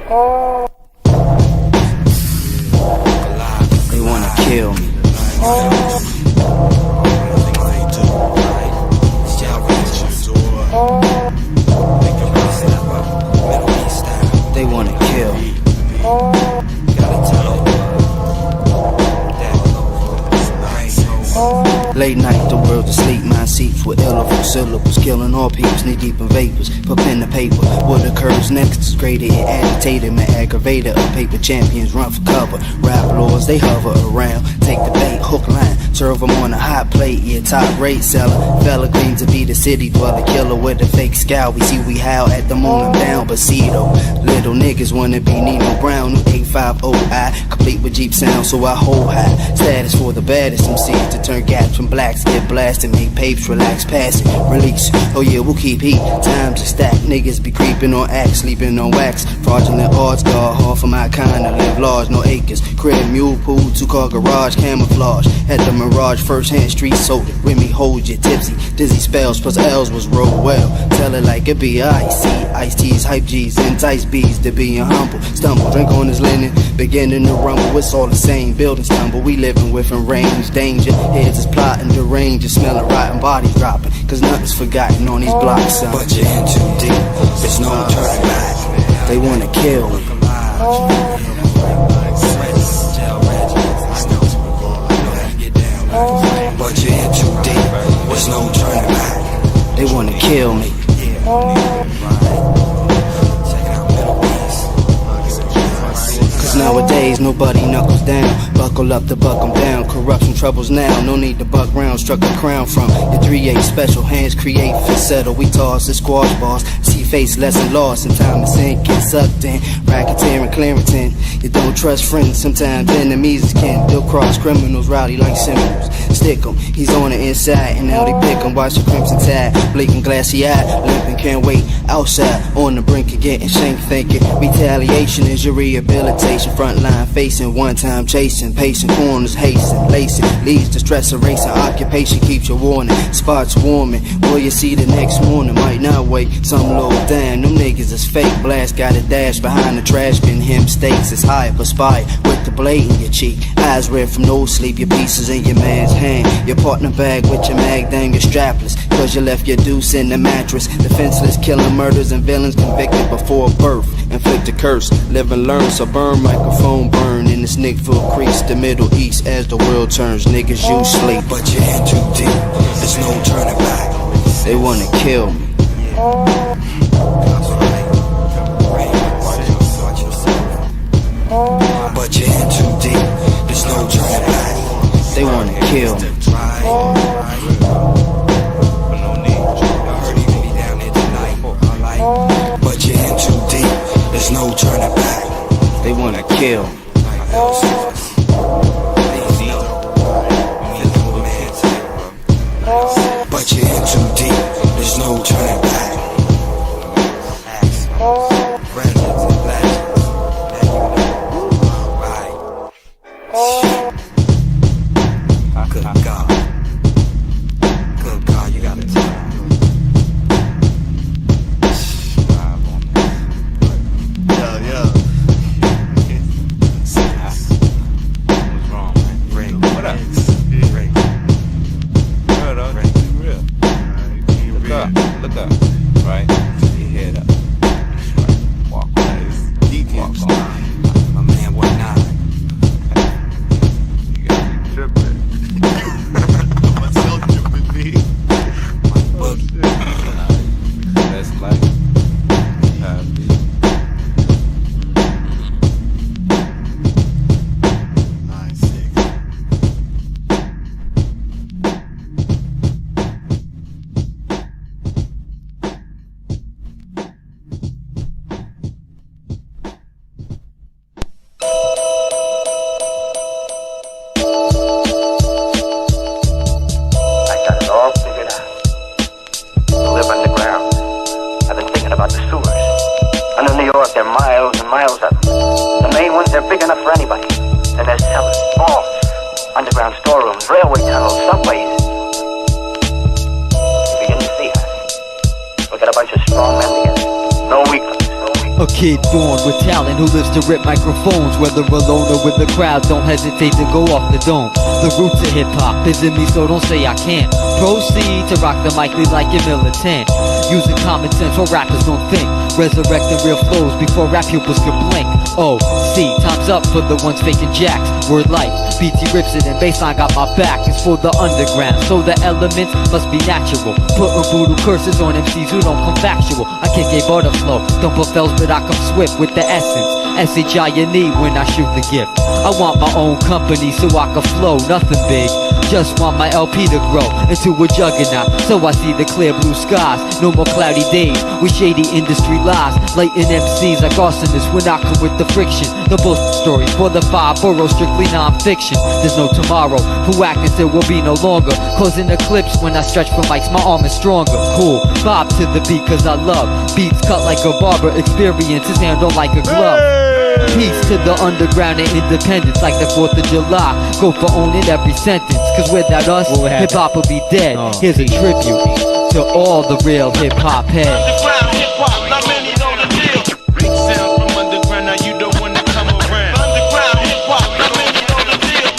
They wanna kill me. They wanna kill me. Late night, the world asleep, mind seeps with illiform syllables, killing all peeps, knee deep in vapors. Put pen to paper, what occurs next is greater and agitated, my aggravator of paper champions run for cover. Rap lords, they hover around, take the bait, hook line, serve them on a hot plate, yeah, top rate seller. Fella claims to be the city dweller, killer with a fake scowl. We see we howl at the moon, I'm down, but see though, little niggas wanna be Nino Brown, new 850i, complete with Jeep sound, so I hold high. Status for the baddest MCs to turn gaps from blacks, get blasted, make papes, relax, pass it, release. Oh yeah, we'll keep heat, times are stacked, niggas be creeping on acts, sleeping on wax. Fraudulent odds, guard hard for my kind, I live large, no acres. Crib, mule pool, 2-car garage, camouflage. At the Mirage, first hand street soda, with me hold you tipsy. Dizzy spells, plus L's was rolled well. Tell it like it be icy, iced teas, hype G's, entice bees to being humble. Stumble, drink on his linen, beginning to rumble. It's all the same, buildings stumble, we living within range, danger. Heads is plotting, deranged, smelling rotten, bodies dropping. Cause nothing's forgotten on these blocks, son. But you're in too deep, there's no turning back. They wanna kill me. But you're in too deep, there's no turning back. They wanna kill me. Cause nowadays nobody knuckles down. Buckle up to buck 'em down. Corruption troubles now, no need to buck round. Struck a crown from your 3-8 special hands create fit settle. We toss the squash balls, see face lesson lost. And time is in, get sucked in. Racketeering, Clarington. You don't trust friends, sometimes enemies is kin. They'll cross criminals, rowdy like symbols. Stick 'em, he's on the inside, and now they pick 'em. Watch the crimson tide, blinking glassy eye, limping, can't wait. Outside, on the brink of getting shanked, thinking retaliation is your rehabilitation. Front line facing, one time chasing, pacing corners, hasten, lacing, leads to stress erasing. Occupation keeps you warning, spots warming. Will you see the next morning? Might not wait, some low down. Them niggas is fake, blast got a dash behind the trash bin. Him stakes is high, perspired with the blade in your cheek. Eyes red from no sleep, your pieces in your man's hand. Your partner bag with your mag, dang, you're strapless. Cause you left your deuce in the mattress. Defenseless, killing murders and villains convicted before birth. Inflict a curse, live and learn, so burn microphone burn. In this Nickville crease, the Middle East as the world turns. Niggas you sleep. But you're in too deep, there's no turning back. They wanna kill me. But you're in too deep, there's no turning back. They wanna kill me. But you're in too deep, there's no turning back. They wanna kill me. But you're in too deep, there's no turning back. Good God. Good God, you gotta tell me. What's wrong, man? Ring. What up? Ring. Good, dog. Keep real. Look up. Look up. Right? Your head up. Right. Walk on. Walk on. My man, 1-9. You gotta be tripping. What's up, tripping me? Boogie. That's like how it be. 9-6. I got it all figured out. I live underground. I've been thinking about the sewers. Under New York, there are miles and miles of them. The main ones, they're big enough for anybody. And there's cellars, vaults, underground storerooms, railway tunnels, subways. You begin to see us. We got a bunch of strong men together. No weaklings, no weaklings. A kid born with talent who lives to rip microphones. Whether alone or with the crowd, don't hesitate to go off the dome. The roots of hip-hop is in me, so don't say I can't. Proceed to rock the mic like you're militant. Using common sense while rappers don't think. Resurrecting real flows before rap pupils could blink. Oh, see, time's up for the ones faking jacks. Word life, BT rips it and bassline got my back. It's for the underground, so the elements must be natural. Putting voodoo curses on MCs who don't come factual. I kick a butter flow, don't put fells but I come swift with the essence. S-H-I-N-E when I shoot the gift. I want my own company so I can flow, nothing big. Just want my LP to grow into a juggernaut, so I see the clear blue skies. No more cloudy days with shady industry lies. Lighting MCs like arsonists when I come with the friction. The bullshit stories for the 5 boroughs, strictly non-fiction. There's no tomorrow, who actors there will be no longer. Causing eclipse when I stretch for mics, my arm is stronger. Cool, bob to the beat cause I love beats cut like a barber, experience is handled like a glove. Peace to the underground and independence like the 4th of July. Go for owning every sentence, cause without us, hip-hop will be dead. Here's a tribute to all the real hip-hop heads. Underground hip-hop, not many know the deal. Big sound from underground, now you don't wanna come around. Underground hip-hop, not many know the deal.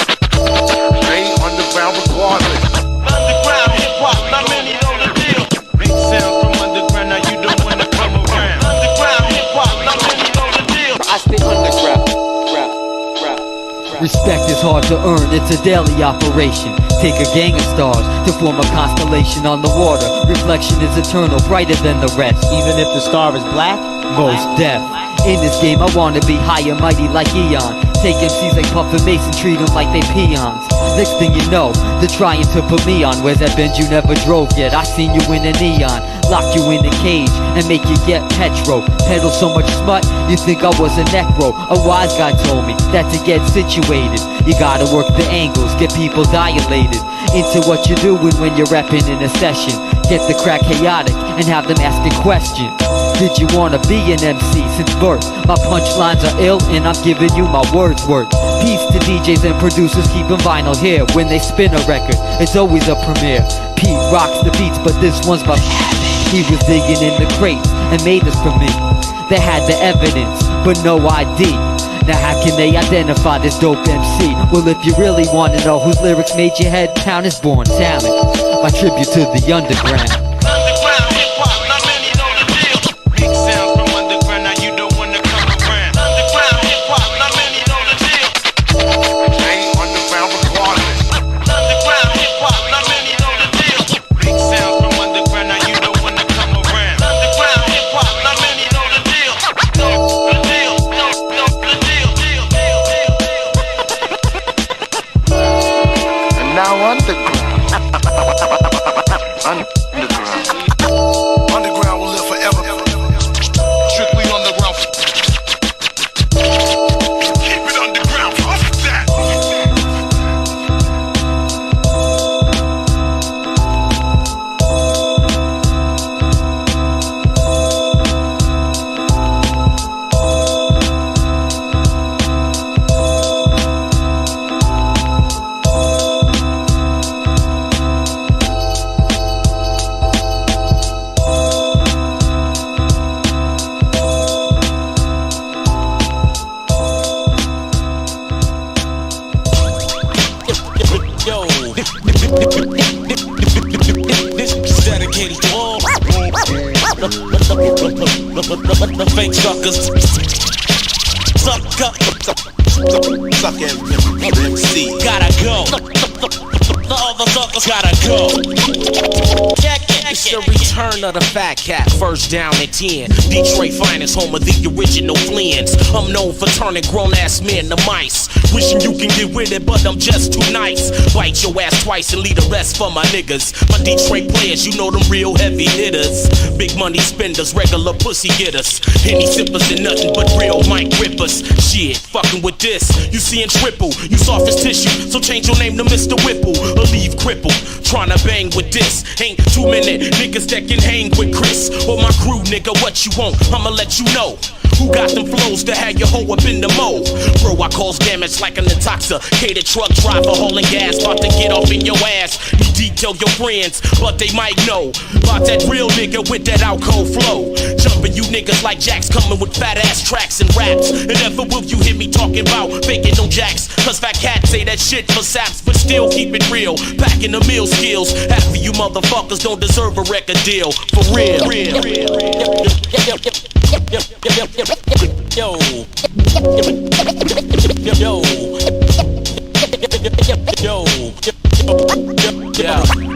Stay underground regardless. Underground hip-hop, not many know the deal. Big sound from underground, now you don't wanna come around. Underground hip-hop, not many know the deal. I stay underground. Respect is hard to earn, it's a daily operation. Take a gang of stars to form a constellation on the water. Reflection is eternal, brighter than the rest. Even if the star is black? Most deaf. In this game I wanna be high and mighty like Eon. Take MCs like Puff and Mason, treat them like they peons. Next thing you know, they're trying to put me on. Where's that Benz you never drove yet? I seen you in a neon. Lock you in a cage and make you get petro. Peddle so much smut, you think I was a necro. A wise guy told me that to get situated, you gotta work the angles, get people dilated into what you're doing when you're rapping in a session. Get the crack chaotic and have them asking questions. Did you wanna be an MC since birth? My punchlines are ill and I'm giving you my words worth. Peace to DJs and producers keeping vinyl here. When they spin a record, it's always a premiere. Pete rocks the beats, but this one's my he was digging in the crates and made this for me. They had the evidence, but no ID. Now how can they identify this dope MC? Well, if you really wanna know whose lyrics made your head pound, it's Born Talent. My tribute to the underground. Underground hip-hop, not many know the deal. Big sound from underground, now you don't wanna come around. Underground hip-hop, not many know the deal. Stay underground regardless. Underground hip-hop, not many know the deal. Big sound from underground, now you don't wanna come around. Underground hip-hop, not many know the deal. The deal, the deal. And now underground. Underground will live forever. Strictly underground. Keep it underground. Fuck that. Yo, this is dedicated to all the fake suckers. Suck up, Suck MC. gotta go. The other suckers gotta go. It's the return of the fat cat, first down at 10. Detroit finest, home of the original Flins. I'm known for turning grown-ass men to mice. Wishing you can get with it, but I'm just too nice. Bite your ass twice and leave the rest for my niggas. My Detroit players, you know them real heavy hitters. Big money spenders, regular pussy getters. Henny sippers and nothing but real mic rippers. Shit, fucking with this, you seeing triple. You soft as tissue, so change your name to Mr. Whipple. Or leave crippled, tryna bang with this. Ain't too many niggas that can hang with Chris or my crew, nigga. What you want, I'ma let you know. Who got them flows to have your hoe up in the mo? Bro, I cause damage like an intoxicated truck driver hauling gas, about to get off in your ass. Need tell your friends, but they might know about that real nigga with that out cold flow. Jumping you niggas like jacks, coming with fat ass tracks and raps. And never will you hear me talking about faking no jacks, cause fat cats say that shit for saps, but still keep it real. Packing the meal skills. Half of you motherfuckers don't deserve a record deal. For real.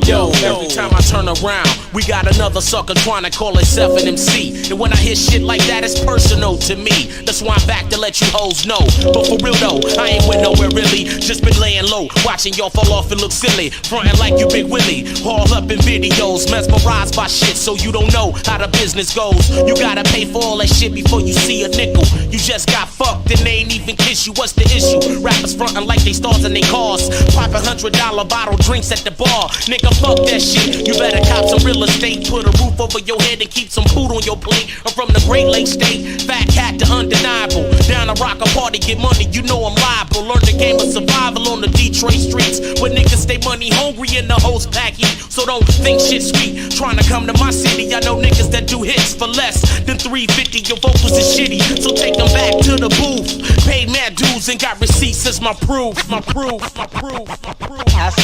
Yo, every time I turn around, we got another sucker trying to call himself an MC. And when I hear shit like that, it's personal to me. That's why I'm back to let you hoes know. But for real though, I ain't went nowhere really. Just been laying low, watching y'all fall off and look silly. Frontin' like you Big Willie, haul up in videos. Mesmerized by shit, so you don't know how the business goes. You gotta pay for all that shit before you see a nickel. You just got fucked and they ain't even kiss you. What's the issue? Rappers frontin' like they stars in they cars. Pop $100 bottle drinks at the bar. Nigga, fuck that shit. You better cop some real estate, put a roof over your head and keep some food on your plate. I'm from the Great Lakes State, fat cat to undeniable. Down to rock a party, get money, you know I'm liable. Learn the game of survival on the Detroit streets, where niggas stay money hungry and the hoes pack heat. So don't think shit sweet, trying to come to my city. I know niggas that do hits for less than $350. Your vocals is shitty, so take them back to the booth. Paid mad dues and got receipts as my proof. That's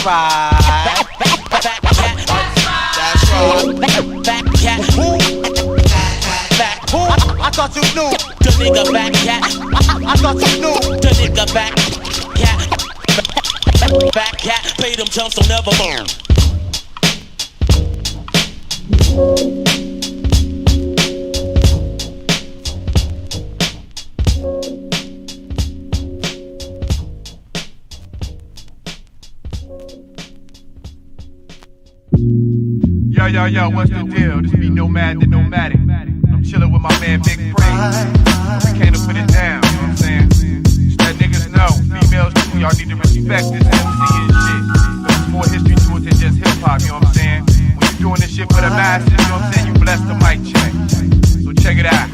right. Fat cat. That's right. Fat cat. Fat who? I thought you knew. The nigga fat cat. I thought you knew. The nigga fat cat. Fat cat. Pay them chumps, don't never learn. Yo, what's the deal? This be Nomad the Nomadic. I'm chillin' with my man Big Praise. We came to put it down, you know what I'm saying? Just let niggas know, females too, y'all need to respect this MC and shit. There's more history to it than just hip hop, you know what I'm saying? When you doing this shit for the masses, you know what I'm saying? You bless the mic check. So check it out.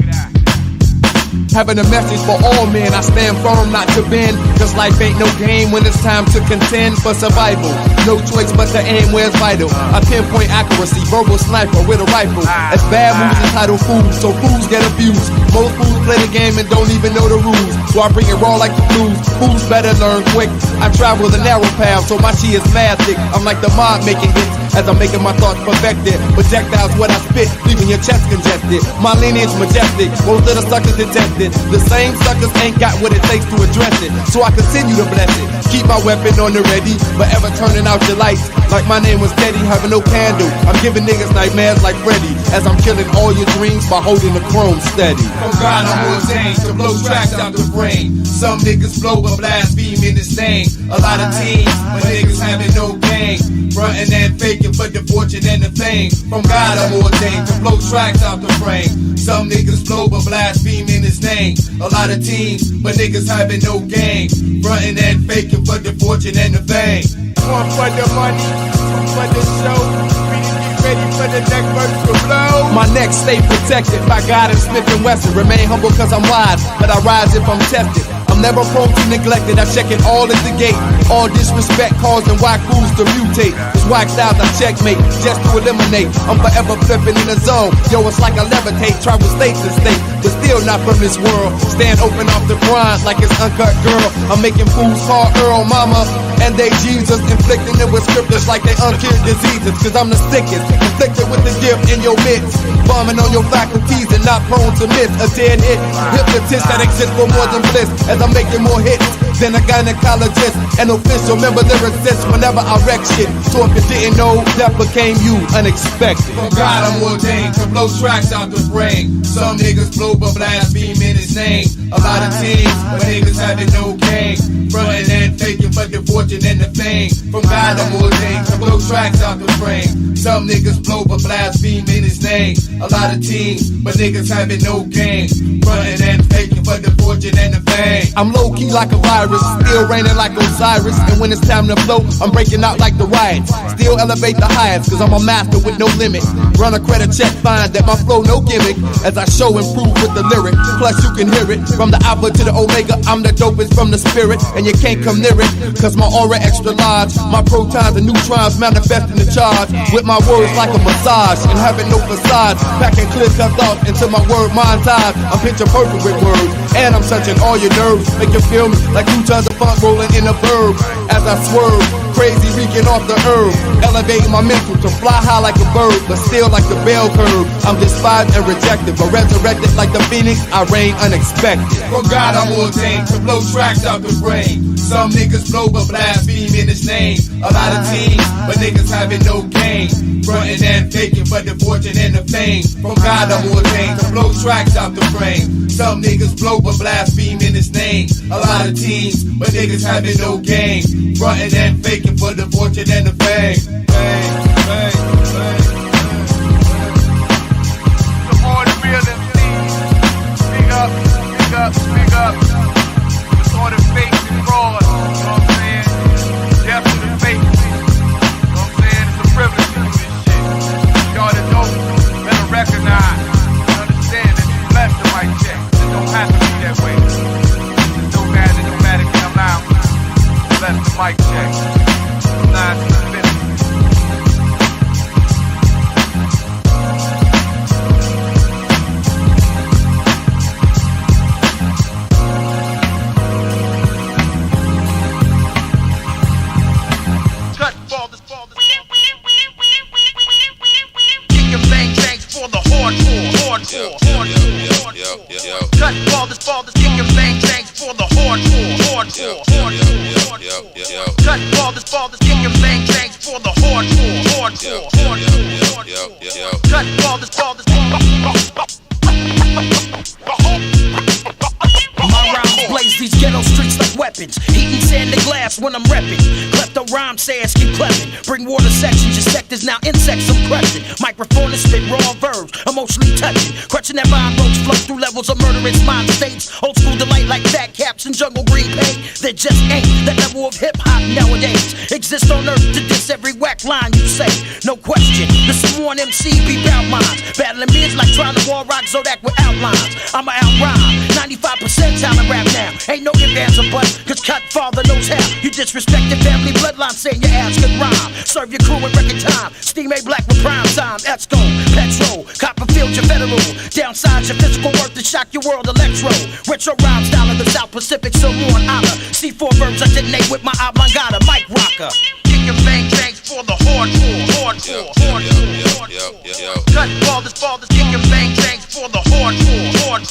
Having a message for all men, I stand firm not to bend, cause life ain't no game when it's time to contend for survival. No choice but to aim where it's vital. I pinpoint accuracy, verbal sniper with a rifle. As bad moves entitle fools, so fools get abused. Most fools play the game and don't even know the rules, so I bring it raw like the blues. Fools better learn quick. I travel the narrow path, so my shit is mad thick. I'm like the mob making hits, as I'm making my thoughts perfected. Projectiles what I spit, leaving your chest congested. My lineage majestic, most of the suckers detested. The same suckers ain't got what it takes to address it, so I continue to bless it. Keep my weapon on the ready, forever turning out your lights. Like my name was Teddy, having no candle. I'm giving niggas nightmares like Freddy, as I'm killing all your dreams by holding the chrome steady. From God I'm ordained to blow tracks out the brain. Some niggas blow but blaspheme in his name. A lot of teams, but niggas having no game. Frontin' and faking for the fortune and the fame. From God I'm ordained to blow tracks out the brain. Some niggas blow but blaspheme in his name. A lot of teams, but niggas having no game. Frontin' and faking for the fortune and the fame. One for the money, two for the show. Ready for the next verse to blow. My neck stay protected by God and Smith & Wesson. Remain humble cause I'm wise, but I rise if I'm tested. I'm never prone to neglect it, I check it all at the gate. All disrespect causing whack fools to mutate. It's whack styles I checkmate, just to eliminate. I'm forever flipping in the zone. Yo, it's like I levitate, travel state to state, but still not from this world. Stand open off the grind like it's Uncut Girl. I'm making fools call Earl Mama and they Jesus, inflicting it with scriptures like they uncured diseases. Cause I'm the sickest, inflicted with the gift in your midst. Bombing on your faculties and not prone to miss a dead hit. Hypnotist that exists for more than bliss, as I'm making more hits than a gynecologist. An official member lyricist whenever I wreck shit. So if you didn't know, that became you unexpected. From God I'm ordained to blow tracks out the brain. Some niggas blow but blaspheme in his name. A lot of teams, but niggas having no game. Frontin' and faking for the fortune and the fame. From God I'm ordained to blow tracks out the brain. Some niggas blow but blaspheme in his name. A lot of teams, but niggas having no game. Frontin' and faking for the fortune and the fame. I'm low key like a virus, still raining like Osiris. And when it's time to flow, I'm breaking out like the riots. Still elevate the highest, cause I'm a master with no limit. Run a credit check, find that my flow no gimmick, as I show and prove with the lyric. Plus you can hear it, from the alpha to the omega. I'm the dopest from the spirit, and you can't come near it, cause my aura extra large. My protons and neutrons stars, manifesting the charge with my words like a massage and having no facade. Packing clear-cut thoughts into my word montage. I'm picture perfect with words, and I'm touching all your nerves. Make you feel me like 2 tons of funk rolling in a verb. As I swerve, crazy reeking off the herb, elevating my mental to fly high like a bird, but still like the bell curve. I'm despised and rejected, but resurrected like the phoenix. I reign unexpected. From God I'm ordained to blow tracks out the brain. Some niggas blow but blaspheme in his name. A lot of teams, but niggas having no game. Frontin' and faking for the fortune and the fame. From God I'm ordained to blow tracks out the brain. Some niggas blow but blaspheme in his name. A lot of teams, but niggas having no game. Frontin' and faking for the fortune and the fame. To all the real MCs, big up, big up, big up. To all the fakes and frauds, you know what I'm saying? Death to the fakes, you know what I'm saying? It's a privilege to do this shit. Y'all that don't better recognize and understand that you blessed the mic check. It don't have to be that way. No matter, no matter, come out. Bless the mic check. Nine to the finish. Cut ballers, kicking bang bangs for the hardcore. Cut ballers, kicking bang bangs for the hardcore. Cut ballers. My rhymes blaze these ghetto streets like weapons. Heating sand and glass when I'm repping. Klepto rhyme says keep clepping. Bring water sections, your sectors now insects I'm crushing. Microphone is spit raw verbs, emotionally touching. Crutching that vine roach flow through levels of murderous mind states. Old school delight like fat caps and jungle green paint. There just ain't that level of hip hop nowadays. Exist on earth to diss every whack line you say. No question, the sworn MC be bout minds. Battling me is like trying to wall rock Zodak with outlines. I'ma out rhyme, 95% talent rap now. Ain't no if, ands, or buts, cause Cut Father knows how. You disrespect your family bloodline, saying your ass could rhyme. Serve your crew in record time. Steam A Black with prime time. Esco, Petro, Copperfield, your federal. Downside your physical worth to shock your world electro. Retro rhyme style of the South Pacific, so on Allah. C4 verbs I detonate with my oblongata, Mike Rocker. Kicking bang bangs for the hardcore. Cut ballers, kicking bang bangs for the hardcore.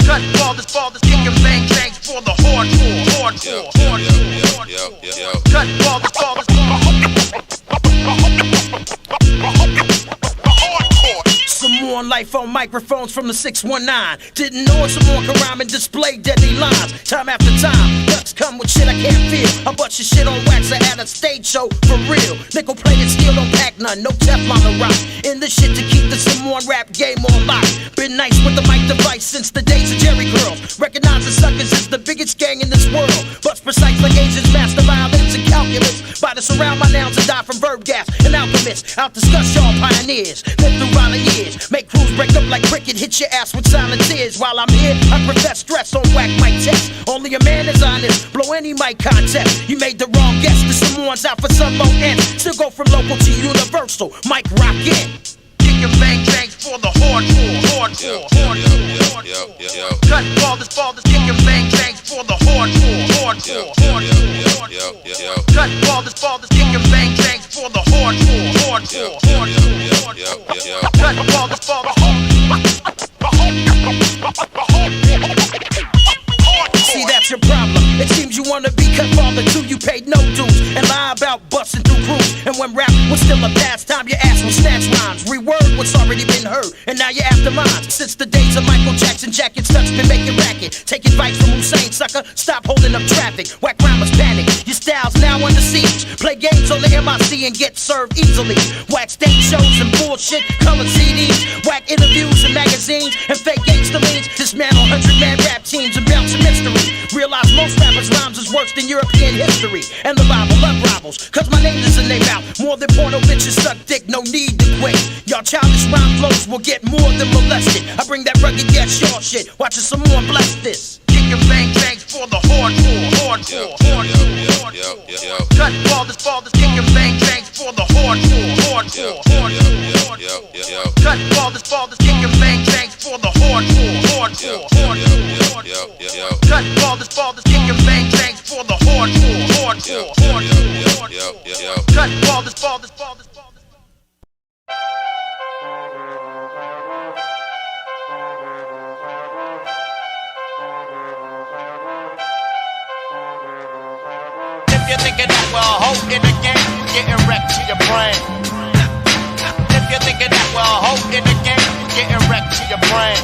Cut ballers, kicking bang bangs for the hardcore. Cut ballers. Some more life on microphones from the 619. Didn't know it, someone could rhyme and display deadly lines. Time after time, ducks come with shit I can't feel. I bust your shit on wax at a stage show for real. Nickel plated steel don't pack none, no Teflon to rock. In this shit to keep the Samoan rap game on lock. Been nice with the mic device since the days of Jerry Curls. Recognize the suckers is the biggest gang in this world. Bust precise like Asians, master violence and calculus. By to surround my nouns and die from verb gas and alchemists. Out discuss y'all pioneers, live through violent years. Make crews break up like cricket, hit your ass with silent tears. While I'm here, I profess stress on whack mic test. Only a man is honest, blow any mic contest. You made the wrong guess, the someone's out for some low end. Still go from local to universal, mic rock in. Kicking bang bangs for the hardcore. Cut ballers, kicking bang bangs for the hardcore. Cut ballers, kicking bang bangs for the hardcore. Cut See, that's your problem. It seems you wanna be cut father too. You paid no dues and lie about busting through crews. And when rap was still a pastime, your ass will snatch rhymes. Reword what's already been heard, and now you're after mine. Since the days of Michael Jackson, jackets touch been making racket. Take advice from Hussein, sucker. Stop holding up traffic. Whack rhymers panic. Your style's now under siege. Play games on the MIC and get served easily. Whack stage shows and bullshit, color CDs. Whack interviews and magazines and fake gangster leans. Dismantle 100-man rap teams and bounce a mystery. Realize most rappers' rhymes is worse than European history. And the Bible love rivals, cause my name is in their mouth. More than porno bitches suck dick, no need to quit. Y'all childish rhyme flows will get more than molested. I bring that rugged yes, y'all shit. Watch it some more and bless this. Kicking bang bangs for the hardcore. Cut ballers, ballers, kicking bang bangs for the hardcore, hardcore, hardcore. Cut ballers, kicking bang bangs for the hardcore, hardcore, hardcore. Cut ballers, kicking bang bangs for the hardcore, hardcore, hardcore. Cut ballers. If you're thinking that we're a hoe in the game, you're getting wrecked to your brain. If you're thinking that we're a hoe in the game, you're getting wrecked to your brain.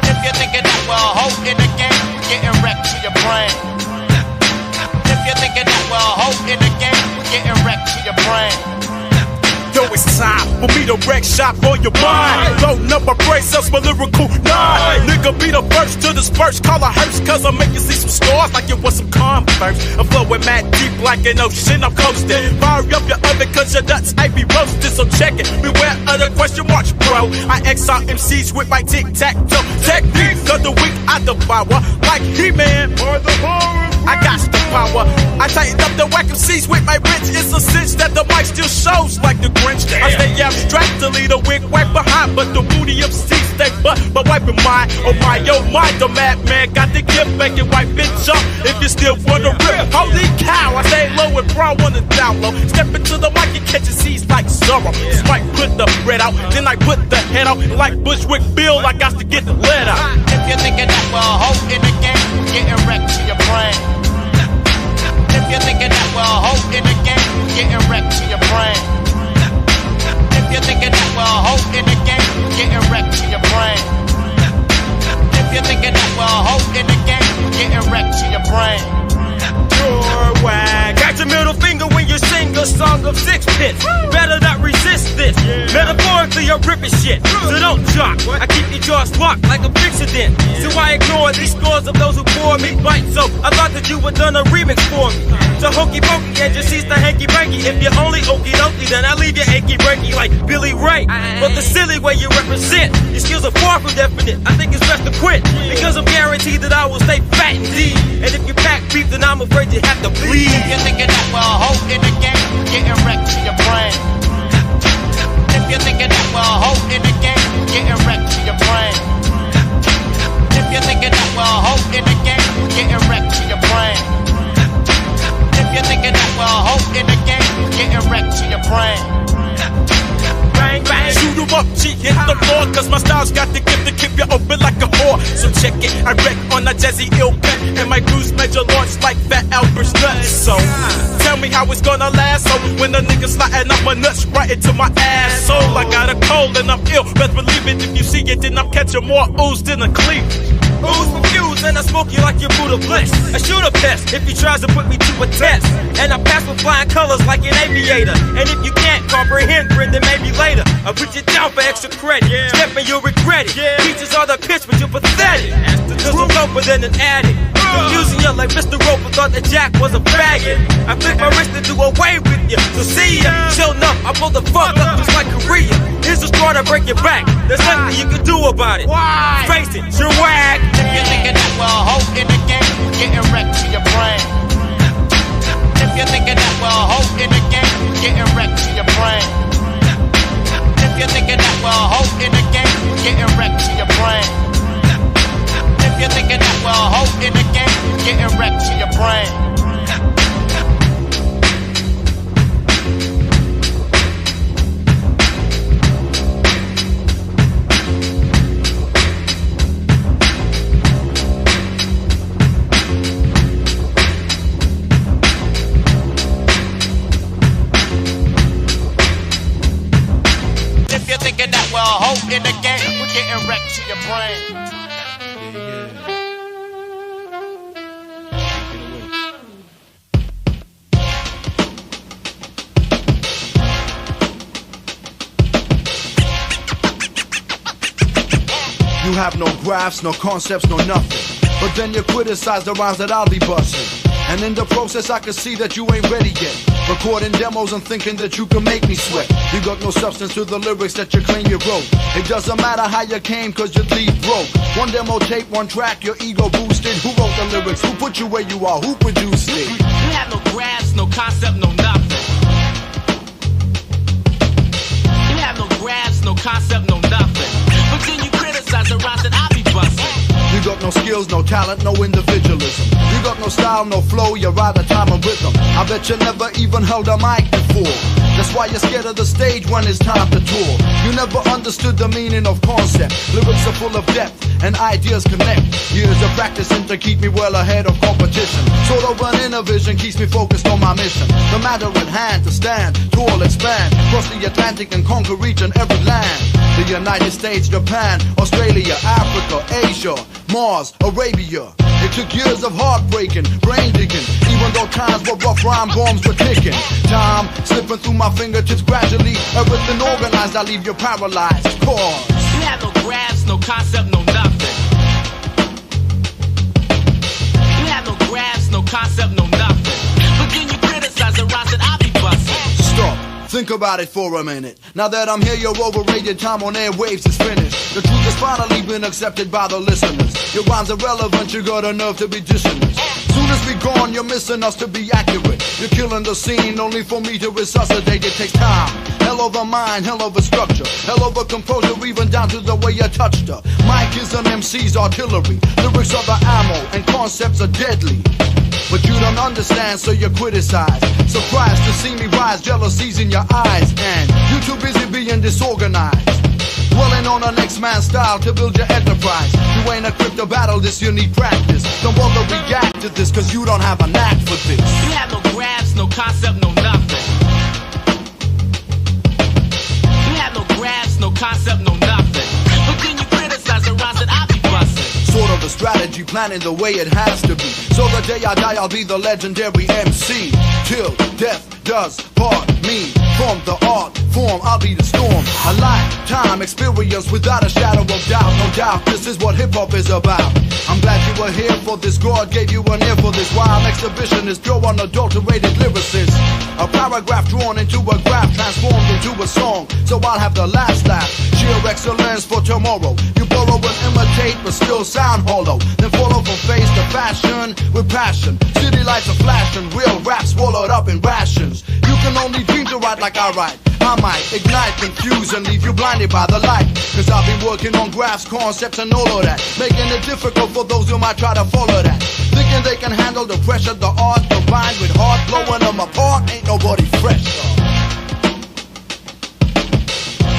If you're thinking that we're a hoe in the game, you're getting wrecked to your brain. If you're thinking that we're a hoe in the game, you're getting wrecked to your brain. Yo, it's time for me to wreck shop on your mind. Loading up my brace ups, my lyrical nine. Nigga be the first to disperse, call a hearse, cause I'm making see some stars like it was some Converse. I'm flowing mad deep like an ocean, I'm coasting. Fire up your oven cause your nuts ain't be roasted, so check it. Beware of the question marks, bro. I exile MCs with my tic-tac-toe technique. Cause the weak I devour like He-Man. I got the power. I tighten up the whack MCs with my wrench. It's a cinch that the mic still shows like the Grinch. I stay abstract to lead a wig whack behind, but the booty MCs stay but wiping mine. Oh my, the madman got the gift, making white bitch up. If you still wanna rip, holy cow, I stay low and pro on the down low. Step into the mic and catch C's like Zorro. This mic put the bread out, then I put the head out. Like Bushwick Bill, I got to get the lead out. If you're thinking that we're a hoe in the game, you're getting wrecked to your brain. If you're thinking that we're a hoe in the game, you're getting wrecked to your brain. If you're thinking that we're a hoe in the game, you're getting wrecked to your brain. If you're thinking that we're a hoe in the game, you're getting wrecked to your brain. Your wag. Got your middle finger when you sing a song of sixpence. Better not resist this. Metaphorically, I'm ripping shit. So don't jock. I keep your jaws locked like a fixident. So I ignore these scores of those who bore me bite. So I thought that you would done a remix for me. So hokey pokey and just cease the hanky panky. If you're only okie dokie, then I leave you achy breaky like Billy Ray. But the silly way you represent, your skills are far from definite. I think it's best to quit because I'm guaranteed that I will stay fat indeed. And if you pack beef, then I'm afraid you have to bleed. If you're thinking that we're a hoe in the game, you're getting wrecked to your brain. If you're thinking that we're a hoe in the game, you're getting wrecked to your brain. If you're thinking that we're a hoe in the game, you're getting wrecked to your brain. If you're thinking that we're a hoe in the game, you're getting wrecked to your brain. Bang, bang. Shoot 'em up, G, hit the floor, cause my style's got the gift to keep you open like a whore. So check it, I wreck on a jazzy ill pen, and my grooves measure launch like Fat Albert's nuts. So tell me how it's gonna last. So when the niggas sliding up my nuts right into my ass. So I got a cold and I'm ill, best believe it. If you see it, then I'm catching more ooze than a cleavage. Ooze confused and I smoke you like your Buddha bliss. I shoot a pest if he tries to put me to a test. And I pass with flying colors like an aviator. And if you can't comprehend, then maybe later I'll put you down for extra credit. Step and you'll regret it. Teachers are the pitch, but you're pathetic. Cause I'm doper than an addict. Confusing you like Mr. Roper thought that Jack was a faggot. I flick my wrist to do away with you. So see ya, chill enough, I blow the fuck up just like Korea. Here's a straw to break your back. There's nothing you can do about it. Face it, you're whack. If you're thinking that we're a hoe in the game, you're getting wrecked to your brain. If you're thinking that we're a hoe in the game, you're getting wrecked to your brain. If you're thinking that we're a hoe in the game, you're getting wrecked to your brain. If you're thinking that we're a hoe in the game, you're getting wrecked to your brain. If you're thinking that we're a hoe in the game, we're getting wrecked to your brain. You have no graphs, no concepts, no nothing. But then you criticize the rhymes that I'll be busting. And in the process I can see that you ain't ready yet. Recording demos and thinking that you can make me sweat. You got no substance to the lyrics that you claim you wrote. It doesn't matter how you came cause you leave broke. One demo tape, one track, your ego boosted. Who wrote the lyrics? Who put you where you are? Who produced it? You have no grasp, no concept, no nothing. You have no grasp, no concept, no nothing. But then you criticize the rhymes that I be busting. You got no skills, no talent, no individualism. You got no style, no flow, you're out of time and rhythm. I bet you never even held a mic before. That's why you're scared of the stage when it's time to tour. You never understood the meaning of concept. Lyrics are full of depth and ideas connect. Years of practicing to keep me well ahead of competition. Sort of an inner vision keeps me focused on my mission. The matter at hand to stand, tall, expand, cross the Atlantic and conquer each and every land. The United States, Japan, Australia, Africa, Asia, Mars, Arabia. It took years of heartbreaking, brain digging. Even though times were rough, rhyme bombs were ticking. Time slipping through my fingertips gradually. Everything organized, I leave you paralyzed. Cause you have no grasp, no concept, no nothing. You have no grasp, no concept, no nothing. But then you criticize the rhymes that I be busting. stop. Think about it for a minute. Now that I'm here, your overrated time on airwaves is finished. The truth has finally been accepted by the listeners. Your rhymes are relevant, you got enough to be dissonant. Soon as we gone, you're missing us to be accurate. You're killing the scene, only for me to resuscitate. It takes time. Hell of a mind, hell of a structure. Hell of a composer, even down to the way you touched her. Mike is an MC's artillery. Lyrics are the ammo, and concepts are deadly. But you don't understand, so you criticize. Surprised to see me rise, jealousy's in your eyes. And you too busy being disorganized, dwelling on the next man's style to build your enterprise. You ain't equipped to battle this, you need practice. Don't bother react to this, cause you don't have a knack for this. You have no grasp, no concept, no nothing. You have no grasp, no concept, no nothing. But then you criticize the rhymes that I be busting. Sort of a strategy, planning the way it has to be. So the day I die, I'll be the legendary MC. Till death does part me. From the art form, I'll be the storm. A lifetime experience without a shadow of doubt. No doubt, this is what hip-hop is about. I'm glad you were here for this. God gave you an ear for this. Wild exhibition is pure unadulterated lyricist. A paragraph drawn into a graph, transformed into a song. So I'll have the last laugh. Sheer excellence for tomorrow. You borrow and imitate, but still sound hollow. Then follow from face to fashion with passion. City lights are flashing, real rap swallowed up in rations. You can only dream to write like I write. I might ignite, confuse, and leave you blinded by the light. Cause I've been working on graphs, concepts, and all of that. Making it difficult for those who might try to follow that. Thinking they can handle the pressure, the art combined with heart, blowing them apart. Ain't nobody fresh, though.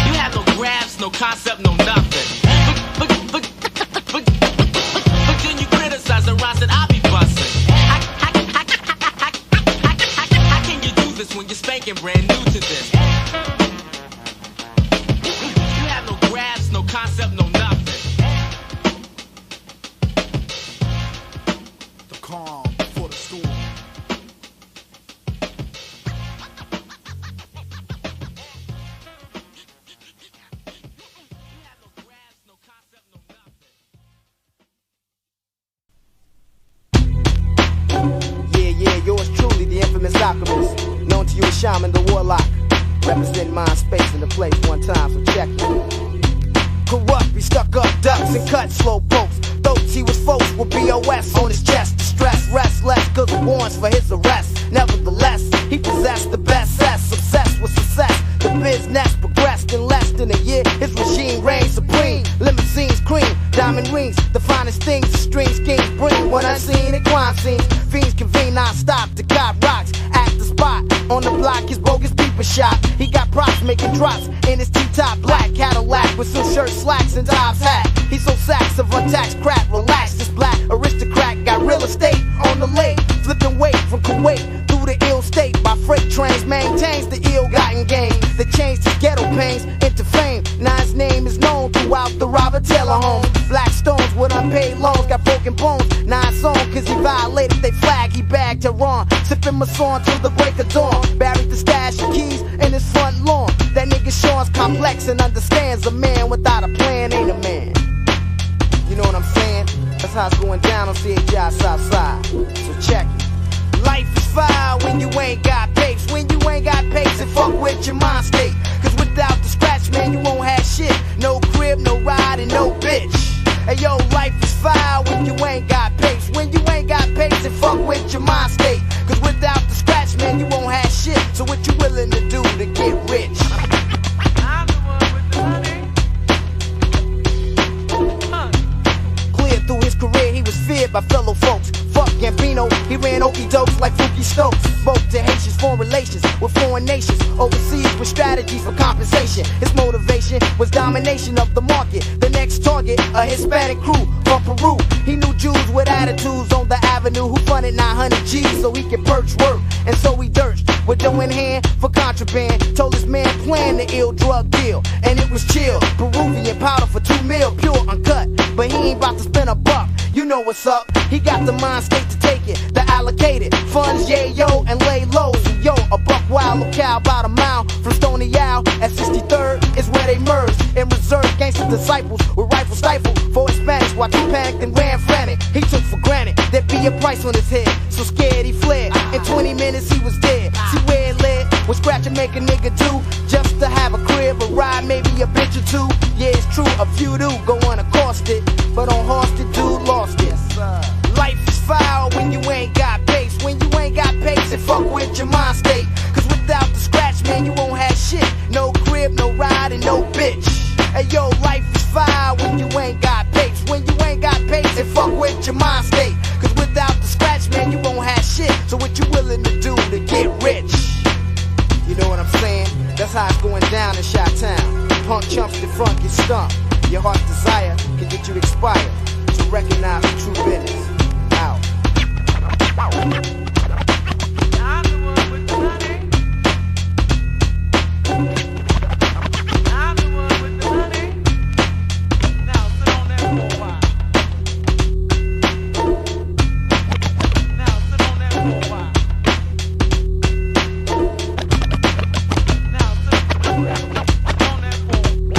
You have no grasp, no concept, no nothing. But then you criticize the rhymes that I be busting. How can you do this when you're spanking brand new to this? You have no grasp, no concept, no nothing. The calm before the storm. Yeah, yours truly, the infamous alchemist, known to you as Shaman the Warlock, representing mind, space, in the place one time, so check it. Corrupt, he stuck up ducks and cut slow pokes. Thoughts he was folks with BOS on his chest. Distress, restless, cause warrants for his arrest. Nevertheless, he possessed the best cess, obsessed with success. The business progressed in less than a year. His regime reigned supreme. Limousines, cream, diamond rings, the finest things the strings kings bring. When unseen at crime scenes, fiends convene non-stop to cop rocks at the spot. On the block, his bogus people shop. He got props making drops in his T-top black Cadillac with some shirt slacks and Dobbs hat. He's so sacks of untaxed crap. Relax, this black aristocrat got real estate on the lake, flipping weight from Kuwait through the ill state by freight trains. Maintains the ill-gotten gain that changed his ghetto pains into fame. Now his name is known throughout the Robert Taylor home. Black stones with unpaid loans, got broken bones. Now it's on cause he violated they flag. He bagged Tehran, sipping Masson till the break of dawn. Buried the stash of keys in his front lawn. That nigga Sean's complex and understands a man without a plan ain't a man. You know what I'm saying? That's how it's going down on CHI Southside. So check it. Life is foul when you ain't got papes. When you ain't got papes, and fuck with your mind state. Cause without the scratch, man, you won't have shit. No crib, no ride, and no bitch. Hey yo, life is foul when you ain't got papes. When you ain't got papes, and fuck with your mind state. Cause without the scratch, to Haitians, foreign relations with foreign nations, overseas with strategies for compensation. His motivation was domination of the market. The next target, a Hispanic crew from Peru. He knew Jews with attitudes on the avenue who funded 900 G's so he could perch work. And so he dirged with dough in hand for contraband. Told his man plan the ill drug deal, and it was chill. Peruvian powder for 2 mil, pure uncut. But he ain't about to spend a buck. You know what's up. He got the mind state to take it, the allocated funds, yeah, yo, and lay low. So yo, a buck wild locale about a mile from Stony Owl at 63rd is where they merged. In reserve, gangster disciples with rifle stifled for Hispanics while he panicked and ran frantic. He took for granted there'd be a price on his head, so scared he fled. In 20 minutes he was dead. See where it led? What scratch and make a nigga do just to have a crib, a ride, maybe a bitch or two. Yeah, it's true, a few do go unaccosted, but on horse the dude lost it. Life is foul when you ain't got pace. When you ain't got pace, it fuck with your mind state. Cause without the scratch, man, you won't have shit. No crib, no ride, and no bitch. Hey yo, life is foul when you ain't got pace. When you ain't got pace, it fuck with your mind state. Cause without the scratch, man, you won't have shit. So what you willing to do to get rich? You know what I'm saying? That's how it's going down in Chi-Town. Punk chumps in front get stumped. Your heart's desire can get you expired. So recognize the true business. Out. I'm the one with the money. I'm the one with the money. Now sit on that for a while. Now sit on that for a while. Now sit on that for a while.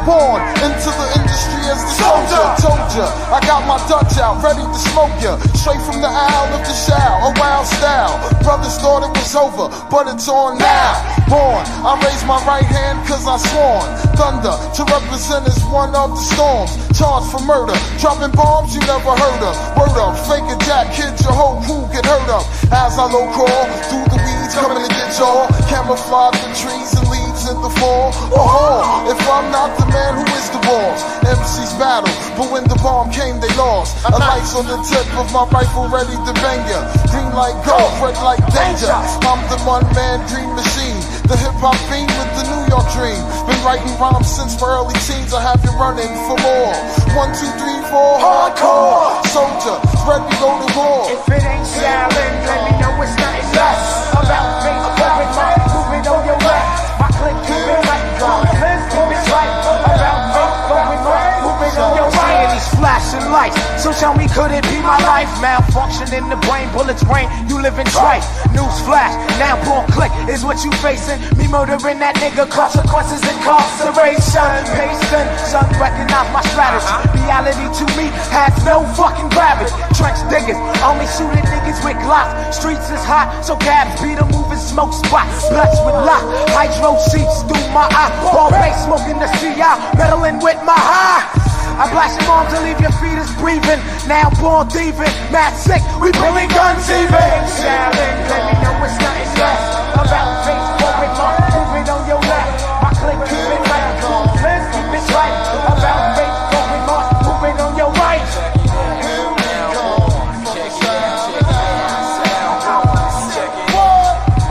Born into the industry as the soldier. Told ya, I got my Dutch out, ready to smoke ya. Straight from the Isle of the Shao, a wild style. Brothers thought it was over, but it's on now. Born, I raised my right hand cause I sworn. Thunder, to represent as one of the storms. Charged for murder, dropping bombs you never heard of. Word up, fake a jack, kids, your whole crew get hurt up. As I low crawl through the weeds, coming to get y'all. Camouflage the trees and leaves in the fall. Oh, if I'm not the man, who is the boss? MC's battle, but when the bomb came, they lost. A light's on the tip of my rifle, ready to bang ya. Green like gold, red like danger. I'm the one-man dream machine, the hip-hop fiend with the New York dream. Been writing rhymes since my early teens, I have you running for more. 1, 2, 3, 4, hardcore. Soldier, ready to go to war. If it ain't challenge, let me know it's nothing less. About face, moving my moving on your left. My click keep it right, let's keep it right. About face, moving on your right. And these flashing lights, so tell me could it be my life? Malfunction in the brain, bullets rain, you living trife. News flash, now born click is what you facing. Me murdering that nigga, consequences incarceration. Pacing, son, recognize my strategy. Reality to me has no fucking gravity. Trench diggers, only shooting niggas with glocks. Streets is hot, so cabs beat a moving smoke spot. Blessed with lock, hydro seats through my eye. Ball base smoking the CI, meddling with my high. I blast your arms and leave your fetus breathing. Now born thieving, mad sick, we pulling guns even. Challenge, let me know it's nothing less. About face, moving on your left. My click keep it right, let's keep it right. About face, moving on your right.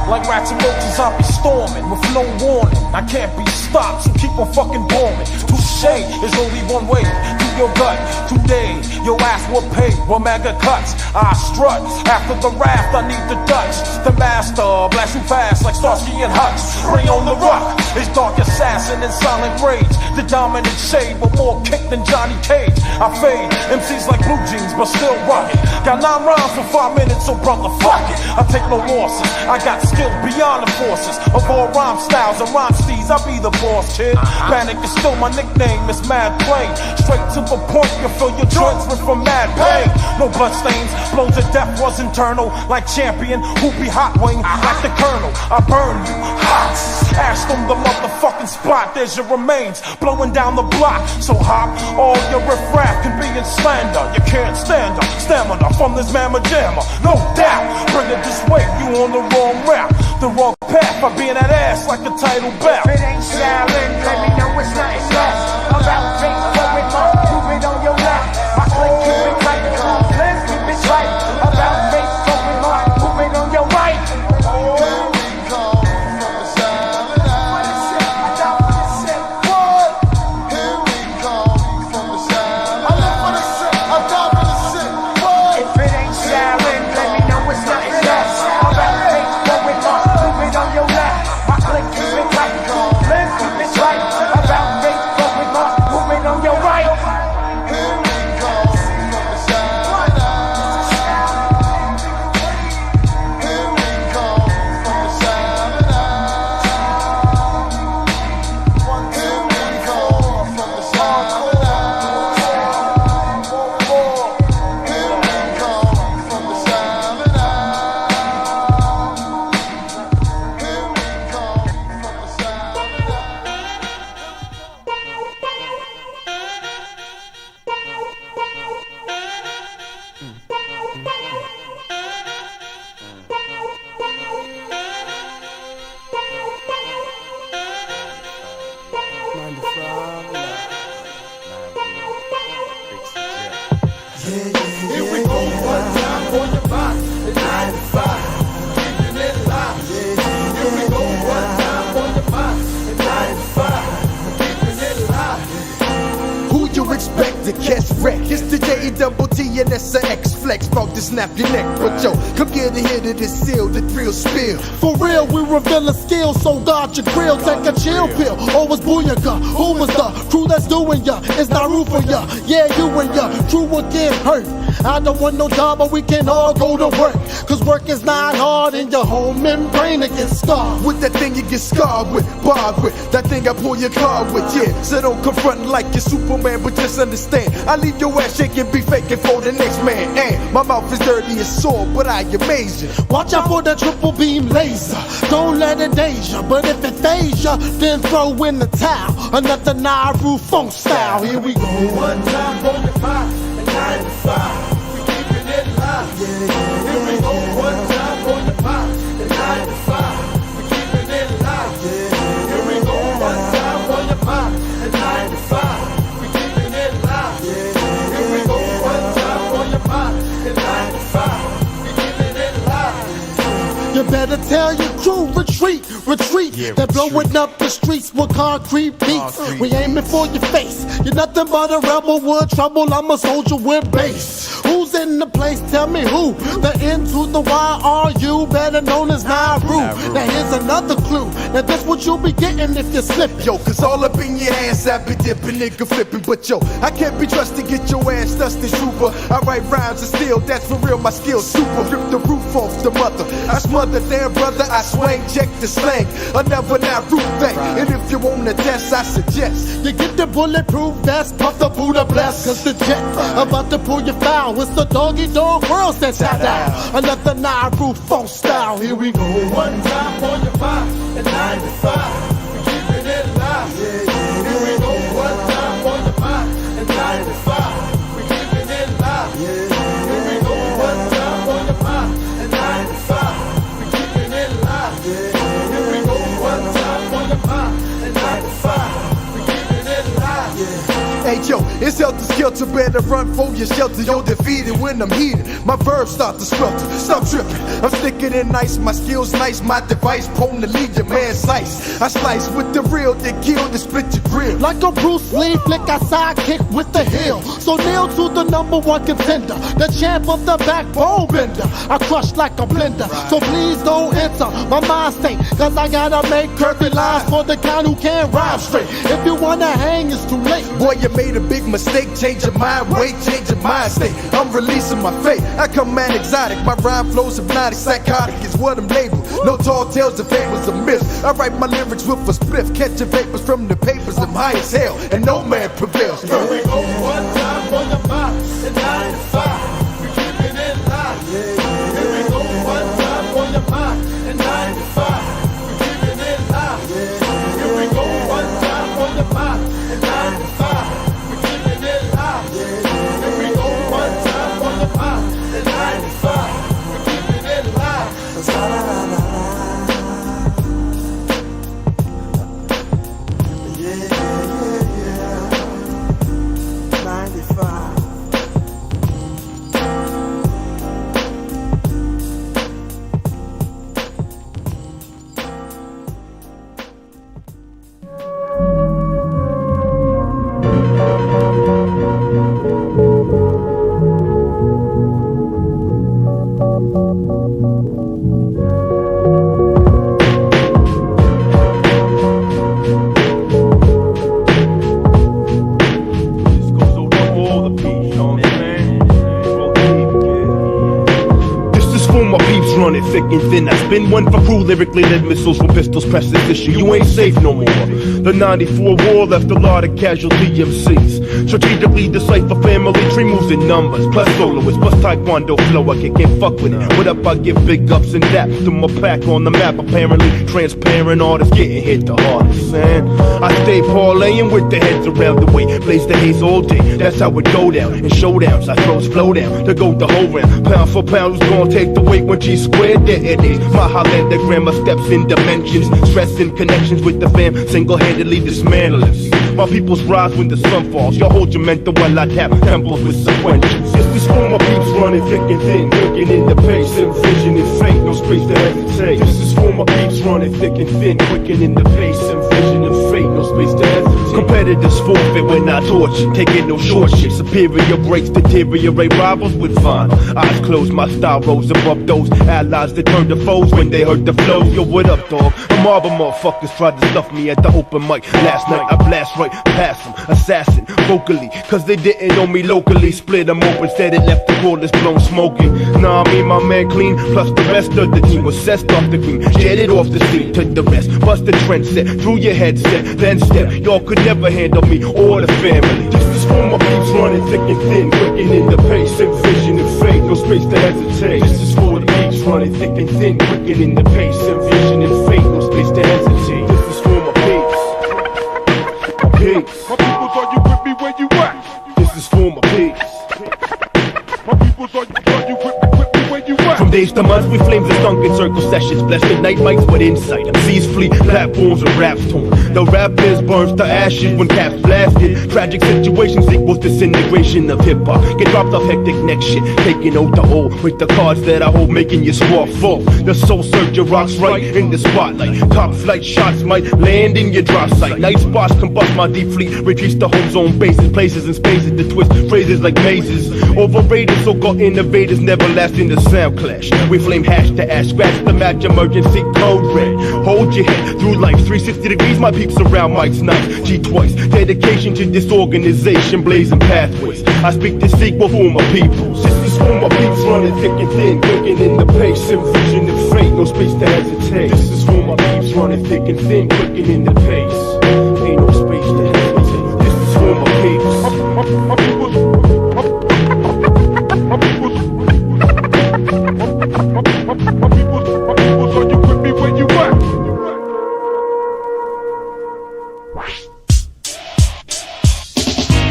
Like rats and roaches, I'll be storming with no warning. I can't be stopped, so keep on fucking bombing. Touche, there's only one way through your gut. Today, your ass will pay with mega cuts. I strut after the raft, I need the Dutch. The master, blast you fast like Starsky and Hutch. Bring on the rock, it's dark assassin and silent rage. The dominant shade with more kick than Johnny Cage. I fade, MCs like blue jeans, but still rugged. Got 9 rounds for 5 minutes, so brother, fuck it. I take no losses, I got skills beyond the forces of all rhyme styles and rhyme steeds. I be the boss, kid. Panic is still my nickname, it's mad plain. Straight to a point, you feel your joints went from mad pain. No blood stains, blows of death was internal. Like champion, who be hot wing, like the colonel. I burn you, hot. Ash on the motherfucking spot, there's your remains, blowing down the block. So hop, all your riffraff can be in slander. You can't stand up, stamina from this mamma jammer. No doubt, bring it this way, you on the wrong route. The wrong path, by being that ass like a title bout. If it ain't Shaolin, let me know it's nothing less. About face forward, move it on your left. My click keep it tight, let's keep it tight. About face forward, move it on your right. Snap your neck, but yo, come get a hit of this seal, the thrill spill. For real, we reveal a skill, so guard your grill, take a chill pill. Always booyaka, who was the crew that's doing ya? It's not root for ya, yeah, you and ya crew will get hurt. I don't want no job, but we can all go to work. Cause work is not hard and your whole membrane gets scarred. With that thing you get scarred with, barred with, that thing I pull your car with, yeah. So don't confront like you're Superman, but just understand, I leave your ass shaking, be faking for the next man. And my mouth is dirty as sore, but I amaze you. Watch out for the triple beam laser. Don't let it daze ya, but if it phase ya, then throw in the towel. Another Nauru funk style. Here we go. One time on the pot, and 95. We keeping it live. Here we go. One time on the pot, and 95. We keeping it live. Here we go. One time on the pot, and 95. We keeping it live. Here we go. One time on the pot, and 95. We keeping it live. You better tell your crew, retreat, retreat. Yeah, They're blowing up the streets with concrete beats. We aiming for your face. You're nothing but a rebel with trouble. I'm a soldier with bass. Who's in the place? Tell me who. The N to the Y are you, better known as Nauru. Now here's another clue. Now this what you'll be getting if you slip. Yo, cause all up in your ass I be dipping, nigga flipping. But yo, I can't be trusted, get your ass dusty, trooper. I write rhymes and still, that's for real, my skill super. Rip the roof off the mother. I smother their brother, I swing, check the slang. Another Nauru thing. And if you want to test, I suggest you get the bulletproof vest, puff the Buddha bless. Cause the jet about to pull your foul. It's the doggy dog world that shout out. Another Nauru funk style. Here we go. One time on your pot, and 95. We keeping it live. Here we go. One time on your pot, and 95. We keeping it live. Here we go. One time on your pot, and 95. We keeping it live. Here we go. One time on your pot, and 95. We keeping it live. Hey yo, it's helter-skelter, better run for your shelter. You're defeated when I'm heated, my verbs start to swelter. Stop tripping, I'm sticking in nice. My skills nice, my device prone to leave your man slice. I slice with the real, they kill, they split your grill. Like a Bruce Lee flick, I sidekick with the heel. So kneel to the #1 contender, the champ of the backbone bender. I crush like a blender, so please don't enter my mind state. Cause I gotta make curvy lines for the kind who can't rhyme straight. If you wanna hang, it's too late. Boy, you made a big mistake, change your mind, wait, change your mind state. I'm releasing my fate, I come man exotic. My rhyme flows hypnotic, psychotic is what I'm labeled. No tall tales of fables of myths. I write my lyrics with a spliff, catching vapors from the papers. I'm high as hell, and no man prevails. Here we go, one time. on your mind. And 9 to 5, we keeping it live. Here we go, one time on your mind. And 9 to 5, we keeping it live. Here we go, one time on your mind. And 9 to 5, we keeping it live. Here we go, one time on your mind. And 9 to 5, we keeping it live. Thick and thin, I spin one for crew, lyrically lead missiles from pistols, press this issue. You ain't safe no more. The 94 war left a lot of casualty MCs. Strategically decipher family tree moves in numbers, plus soloists, plus taekwondo flow. I can't fuck with it. What up? I give big ups and daps to my pack on the map. Apparently transparent artists getting hit the hardest. Man, I stay parlaying with the heads around the way. Blaze the haze all day. That's how it go down. In showdowns, I throws flow down to go the whole round. Pound for pound, who's gonna take the weight when she's squared? There it is. My Highlander grammar steps in dimensions, stressing connections with the fam, single-handedly dismantling. My peoples rise when the sun falls. Y'all hold your mental while I tap temples with sequentials. It's this for my peeps running thick and thin, working in the pace, envision and fate, no space to hesitate. This is for my peeps running thick and thin, quicken in the pace, envision and fate, no space to hesitate. Competitors forfeit when I torch, taking no short shit. Superior breaks deteriorate rivals with fun. Eyes closed, my style rose above those allies that turned to foes when they heard the flow. Yo, what up, dog? A mob of motherfuckers tried to stuff me at the open mic last night. I blast right past them, assassin, vocally, cause they didn't know me locally. Split them open, said it left the rollers blown smoking. Nah, me, my man clean, plus the rest of the team was cessed off the green, jetted off the scene to the rest. Bust the trend set, through your headset, then step. Y'all could never handle me or the family. This is for my peeps running thick and thin, quicken in the pace, envision and fate, no space to hesitate. This is for the peeps running thick and thin, quicken in the pace, envision and fate, no space to hesitate. This is for my peeps. My peoples, are you with me where you at? This is for my peeps. My peoples, are you with me where you at? From days to months, we flame the stunk in circle sessions. Blessed at night mics with insight. MCs flee platforms and raps torn. The rap is burns to ashes when caps blasted. Tragic situations equals disintegration of hip hop. Get dropped off hectic next shit, taking out the old with the cards that I hold, making your squad fall. The soul searcher rocks right in the spotlight. Top flight shots might land in your drop site. Night spots combust my deep fleet, retreats to home zone bases, places and spaces to twist phrases like mazes. Overrated, so-called innovators never last in the sound clash. We flame hash to ash, scratch the match, emergency code red. Hold your head through life, 360 degrees, my peeps around Mike's knife. G twice, dedication to this organization, blazing pathways. I speak the sequel for my peoples. This is for my peeps running thick and thin, quicken in the pace, envision and fate, no space to hesitate. This is for my peeps running thick and thin, quicken in the pace, ain't no space to hesitate. This is for my peeps. My peoples. My peoples, are you with me where you at?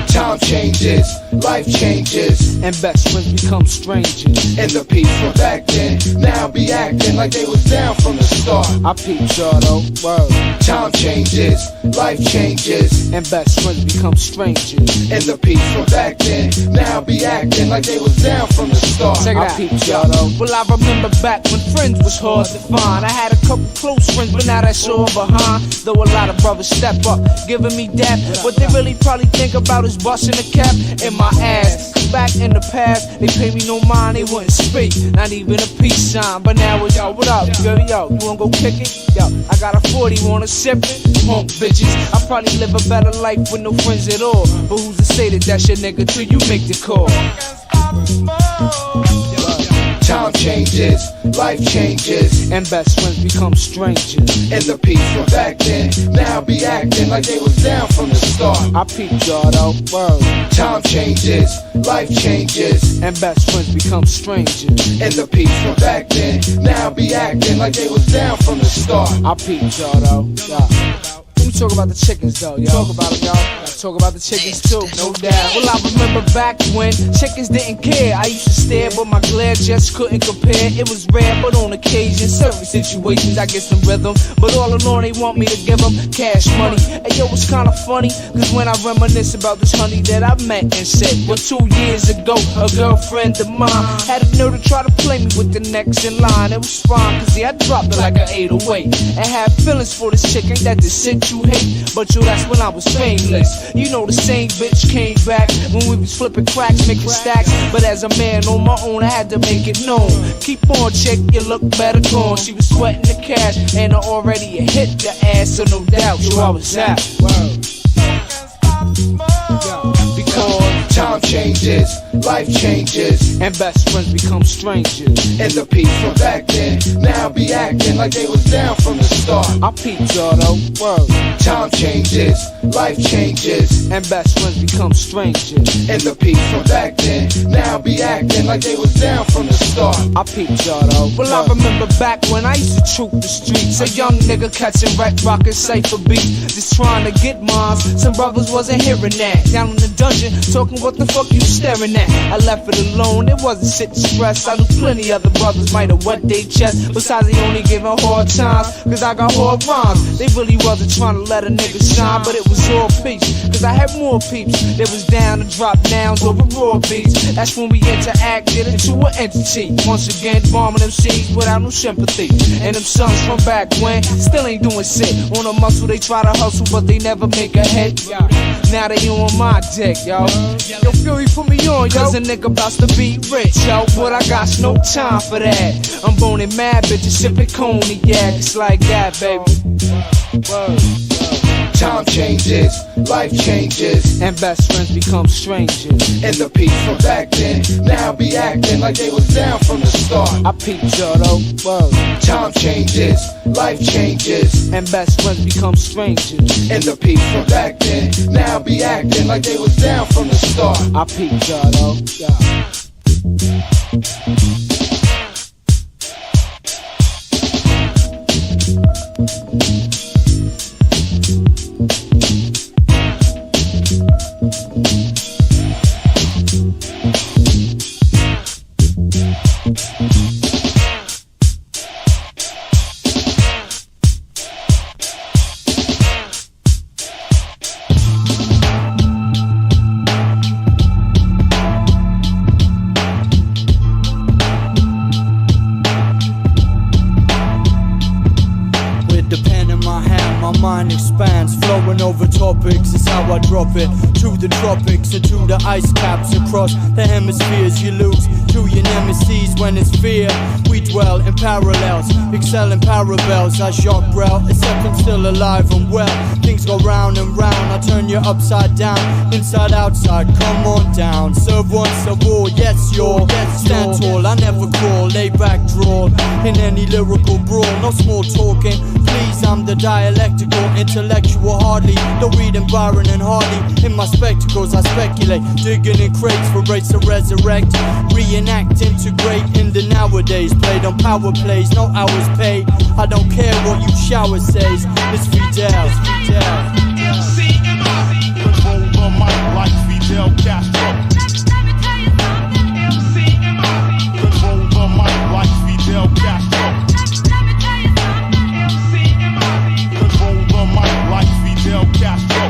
Time changes, life changes, and best friends become strangers. And the peeps from back then now be acting like they was down from the start. I peeped y'all though, word. Time changes, life changes, and best friends become strangers. And the peeps from back then now be acting like they was down from the start. Check it out. I peeped y'all though. Well, I remember back when friends was hard to find. I had a couple close friends, but now that's all behind. Though a lot of brothers step up, giving me dap. What they really probably think about is busting a cap in my ass. Cause back in the past, they pay me no mind, they wouldn't speak. Not even a peace sign. But now it's yo, what up? Yo, you wanna go kick it? Yo, I got a 40, wanna sip it? Punk bitches. I probably live a better life with no friends at all. But who's to say that that's your nigga till you make the call? Time changes, life changes, and best friends become strangers. And the peeps from back then now be acting like they was down from the start. I peeped y'all though, word. Time changes, life changes, and best friends become strangers. And the peeps from back then now be acting like they was down from the start. I peeped y'all though, yeah. Let me talk about the chickens though, yo. Talk about them, y'all. Talk about the chickens too, no doubt. Well, I remember back when chickens didn't care. I used to stare, but my glare just couldn't compare. It was rare, but on occasion, certain situations I get some rhythm. But all along, they want me to give them cash money. And yo, it's kinda funny, cause when I reminisce about this honey that I met and said, well, 2 years ago, a girlfriend of mine had a nerve to try to play me with the next in line. It was fine, cause yeah, I dropped it like an 808. And had feelings for this chick, ain't that the shit you hate? But yo, that's when I was famous. You know the same bitch came back when we was flipping cracks, making stacks. But as a man on my own, I had to make it known. Keep on, chick, you look better gone. She was sweating the cash, and I already hit the ass, so no doubt, yo, I was out. Because time changes, life changes, and best friends become strangers. And the peeps from back then now be acting like they was down from the start. I peeped y'all though, word. Time changes, life changes, and best friends become strangers. And the peeps from back then now be acting like they was down from the start. I peeped y'all though. Well, I remember back when I used to troop the streets, a young nigga catching rap, rockin' cypher beats, just trying to get mines. Some brothers wasn't hearing that. Down in the dungeon, talking what the fuck you staring at. I left it alone, it wasn't shit to stress. I knew plenty other brothers might have wet they chest. Besides, they only giving hard times, cause I got hard rhymes. They really wasn't trying to let a nigga shine, but it was all peace, cause I had more peeps that was down to drop downs over raw beats. That's when we interacted into an entity. Once again, bombing them seeds without no sympathy. And them sons from back when still ain't doing shit. On a muscle, they try to hustle, but they never make a hit. Now they on my dick, yo. Yo, Fury, put me on, yo. Cause a nigga about to be rich, yo. But I got no time for that. I'm boning mad bitches, sipping cognac. It's like that, baby. Time changes, life changes, and best friends become strangers. And the peeps from back then now be acting like they was down from the start. I peeped y'all though, word. Time changes, life changes, and best friends become strangers. And the peeps from back then now be acting like they was down from the start. I peeped y'all though, yeah. I drop it to the tropics and to the ice caps across the hemispheres. You lose to your nemesis when it's fear. We dwell in parallels, excel in parallels. I shock Brel, except I'm still alive and well. Things go round and round, I turn you upside down, inside outside. Come on down, serve one, serve all. Yes, you're stand tall. I never crawl, lay back, drawl in any lyrical brawl. No small talking, please. I'm the dialectical, intellectual, hardly. No reading Byron and Hardy. In my spectacles, I speculate, digging in crates for rates to resurrect, reenact, integrate in the nowadays. Played on power plays, no hours paid. I don't care what you shower says. It's Fidel. Control the mic like Fidel Castro. Control the mic like Fidel Castro. Control the mic like Fidel Castro.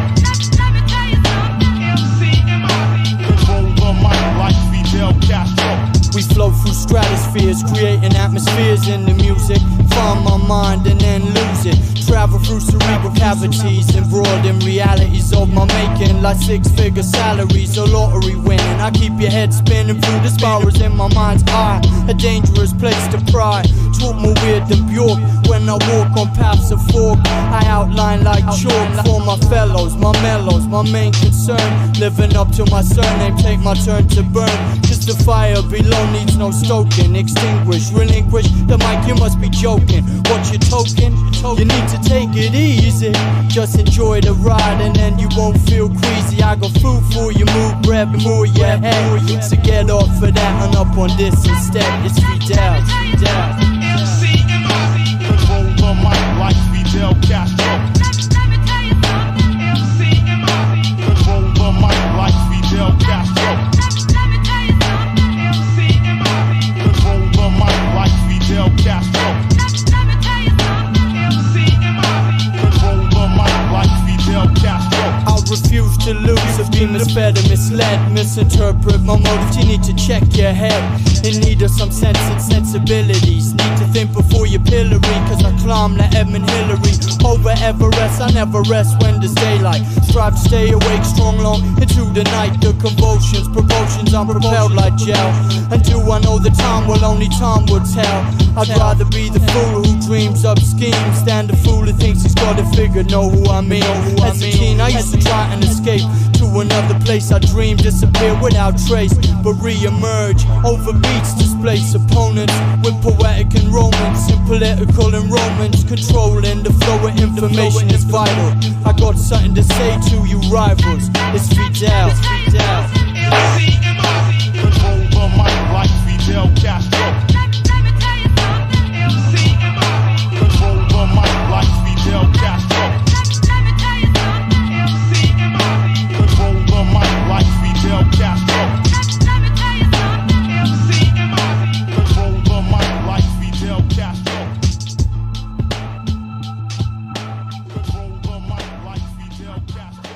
Control the mic like Fidel Castro. We flow through stratospheres, creating atmospheres in the music. Find my mind and then lose it. Travel through cerebral cavities and broaden realities of my making, like six-figure salaries or lottery winning. I keep your head spinning through the spirals in my mind's eye. A dangerous place to pry. Talk more weird than Bjork when when I walk on paths of fog. I outline like chalk for my fellows, my mellows, my main concern. Living up to my surname, take my turn to burn. Cause the fire below needs no stoking. Extinguish, relinquish the mic, you must be joking. What you token? You need to take it easy. Just enjoy the ride and then you won't feel queasy. I got food for you, move, grab and move your head. So get off of that and up on this instead. It's Fidel. Control the mic like Fidel Castro. Control the mic like Fidel Castro. Control the mic like Fidel Castro. Control the mic like Fidel Castro. I refuse to lose or be misled or misled. Misinterpret my motives, you need to check your head. In need of some sense and sensibilities. Need to think before you pillory. Cause I climb like Edmund Hillary. Over Everest, I never rest when there's daylight. Strive to stay awake strong long into the night. The convulsions, promotions, I'm propelled like gel. And do I know the time? Well, only time will tell. I'd rather be the fool who dreams up schemes than the fool who thinks he's got it figured. Know who I mean? As a teen, I used to try and escape to another place. I dream disappear without trace, but re-emerge over beats, displace opponents with poetic enrollments in political enrollments. Controlling the flow of information is vital. I got something to say to you rivals. It's Fidel. Control the mic like Fidel Castro. Control the mic like Fidel Castro. Control the mic like Fidel Castro. Control the mic like Fidel Castro. Control the mic like Fidel Castro.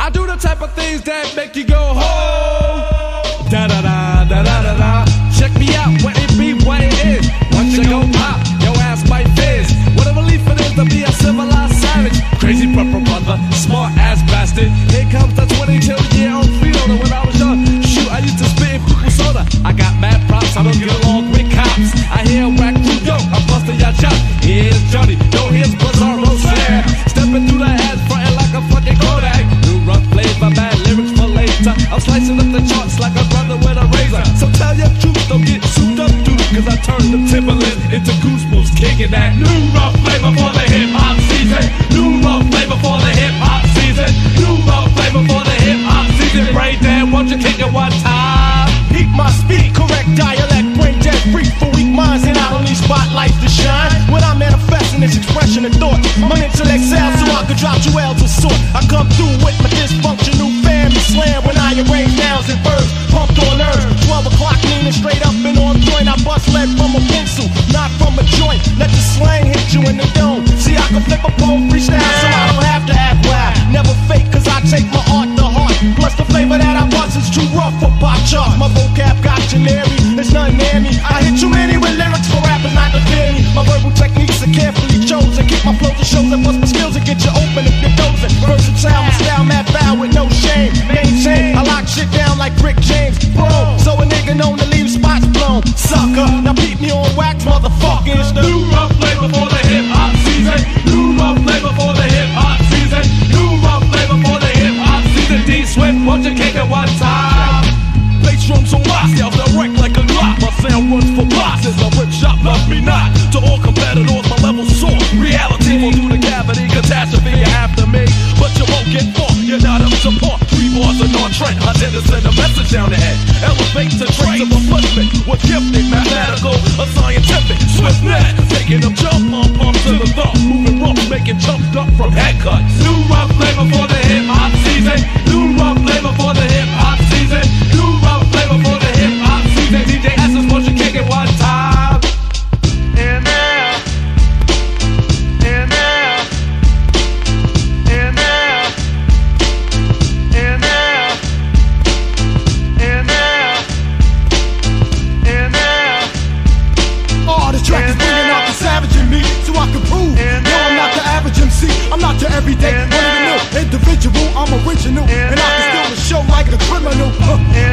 I do the type of things that make you go ho. Da da da da da da da. Check me out, what it be, what it is. Once you go pop, your ass might fizz. What a relief it is to be a civilized savage. Crazy purple brother, smart ass bastard. Here comes the 22-year-old freeloader. When I was young, shoot, I used to spit in people soda. I got mad props, I don't get along with cops. I hear a whack crew, yo, I'm busting your chop. Here's Johnny, yo, here's Bizarro Slayer. Stepping through the head, frontin' like a fucking Kodak. New rough flavor, bad lyrics for later. I'm slicing up the charts like a brother with a razor. So tell your truth, don't get souped up, dude. Cause I turned the Timberland into Goosebumps, kicking that new rough flavor for the hip-hop season. New rough flavor for the hip-hop season. New rough flavor for the hip-hop season. Right there, won't you kick it one time? Heat my speed, correct dialect, brain dead free for weak minds, and I don't need spotlights to shine. What I'm manifesting is expression of thought. My intellect sounds so I could drop jewels of sort. I come through with my dysfunctional family slam when I arrange nouns and verbs pumped on earth. 12 o'clock leaning straight up and on joint. I bust lead from a pencil, not from a joint. Let the slang hit you in the dome. See, I can flip a poem freestyle so I don't have to act wild. Never fake cause I take my art to heart. Plus the flavor that I bust is too rough for pop charts. My vocab got generic, there's nothing near me. I hit too many with lyrics for rappers not to fear me. My verbal techniques are carefully chosen. Keep my flow to shows and bust my skills and get you open if you're dozing. Versatile, my style mad foul with no shame. Maintain, I lock shit down like Rick James. Boom, so a nigga known to leave spots blown. Sucker, now beat me on wax, motherfucker. It's the new rough flavor for the hip-hop season. New rough flavor for the hip-hop season. New rough flavor for the hip-hop season. D-Swift, won't you kick it one time? Bass drums on lock, yells direct like a Glock. My sound runs for blocks as I rip shop, love me not. To all competitors, my level soar. Reality will do the cavity, catastrophe you after me. But you won't get far, you're not up to par. 3 bars are on trend, I tend to send a message down the head. Elevate to traits of upliftment. With gifted, mathematical, a scientific. Swift net, taking them jump on pumps to the thumb. Moving rough, making jumped up from haircuts. New rough flavor for the hip-hop season. New rough flavor for the hip-hop season. New rough flavor for the hip-hop season. DJ Essence, won't you kick it one time? In there, in there, in there, in there, in there, in there. Oh, this track is bringing out the savage in me, so I can prove. No, I'm not the average MC. I'm not your everyday one of the new individual. I'm original, and I can steal the show like a criminal. a new,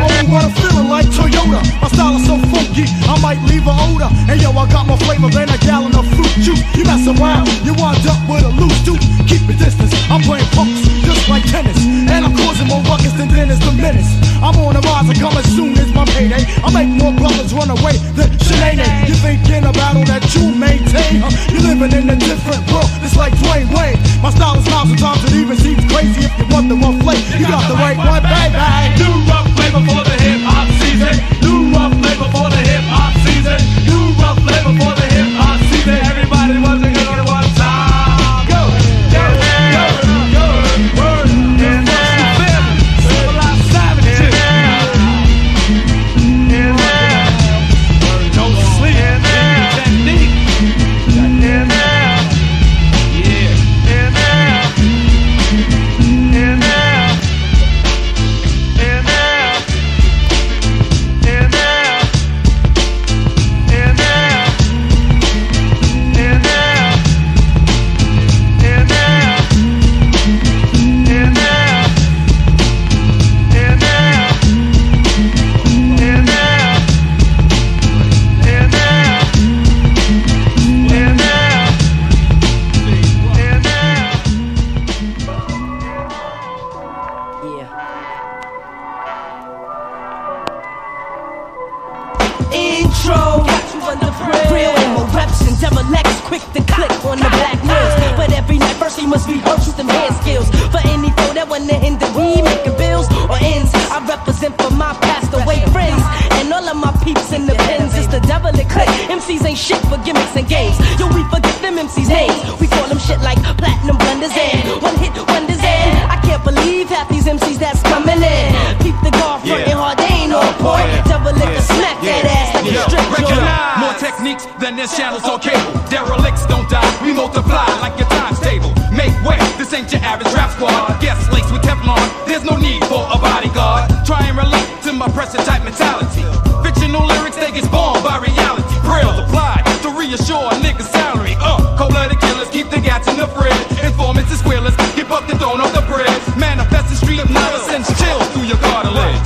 only what I'm feeling like Toyota. My style is so funky, I might leave an odor. And yo, I got more flavor than a gallon of fruit juice. You mess around, you wind up with a loose tooth. Keep your distance, I'm playing punks just like tennis. And I'm causing more ruckus than Dennis the Menace. I'm on the rise and come as soon as my payday. I make more brothers run away than Sinead. You thinking a battle that you maintain? You living in a different world, it's like Dwayne Wayne. My style is loud, sometimes it even seems crazy. If you want the rough flavor, you got the right one, baby. New rough flavor for the hip hop season. New rough flavor for the hip hop season. New rough flavor for the hip hop season. Everybody wants to go to one time. Go, go, go, go. Word, and what's the feeling? Civilized savages. Don't sleep. Technique. Intro, got you under prayer. Real ammo reps and derelicts, quick to click on the black wheels. But every night first he must rehearse them hand skills. For any foe that wanna hinder me making bills or ends, I represent for my passed away friends and all of my peeps in the pens. It's the derelict click. MCs ain't shit for gimmicks and games. Yo, we forget them MCs names. We call them shit like platinum blenders and one hit wonders. And I can't believe half these MCs that's coming in. Keep the guard frontin' hard, they ain't on point. Derelict to smack that ass like a strip joint. More techniques than there's channels on cable. Derelicts don't die, we multiply like your times table. Make way, this ain't your average rap squad. Guest laced with Teflon, there's no need for a bodyguard. Try and relate to my pressure type mentality. Fictional lyrics, they get spawned by reality. Grills applied to reassure a nigga's salary. Cold-blooded killers keep the gats in the fridge. Informants and squealers get bucked and thrown off the bridge. Manifest the street of never sends chills through your cartilage.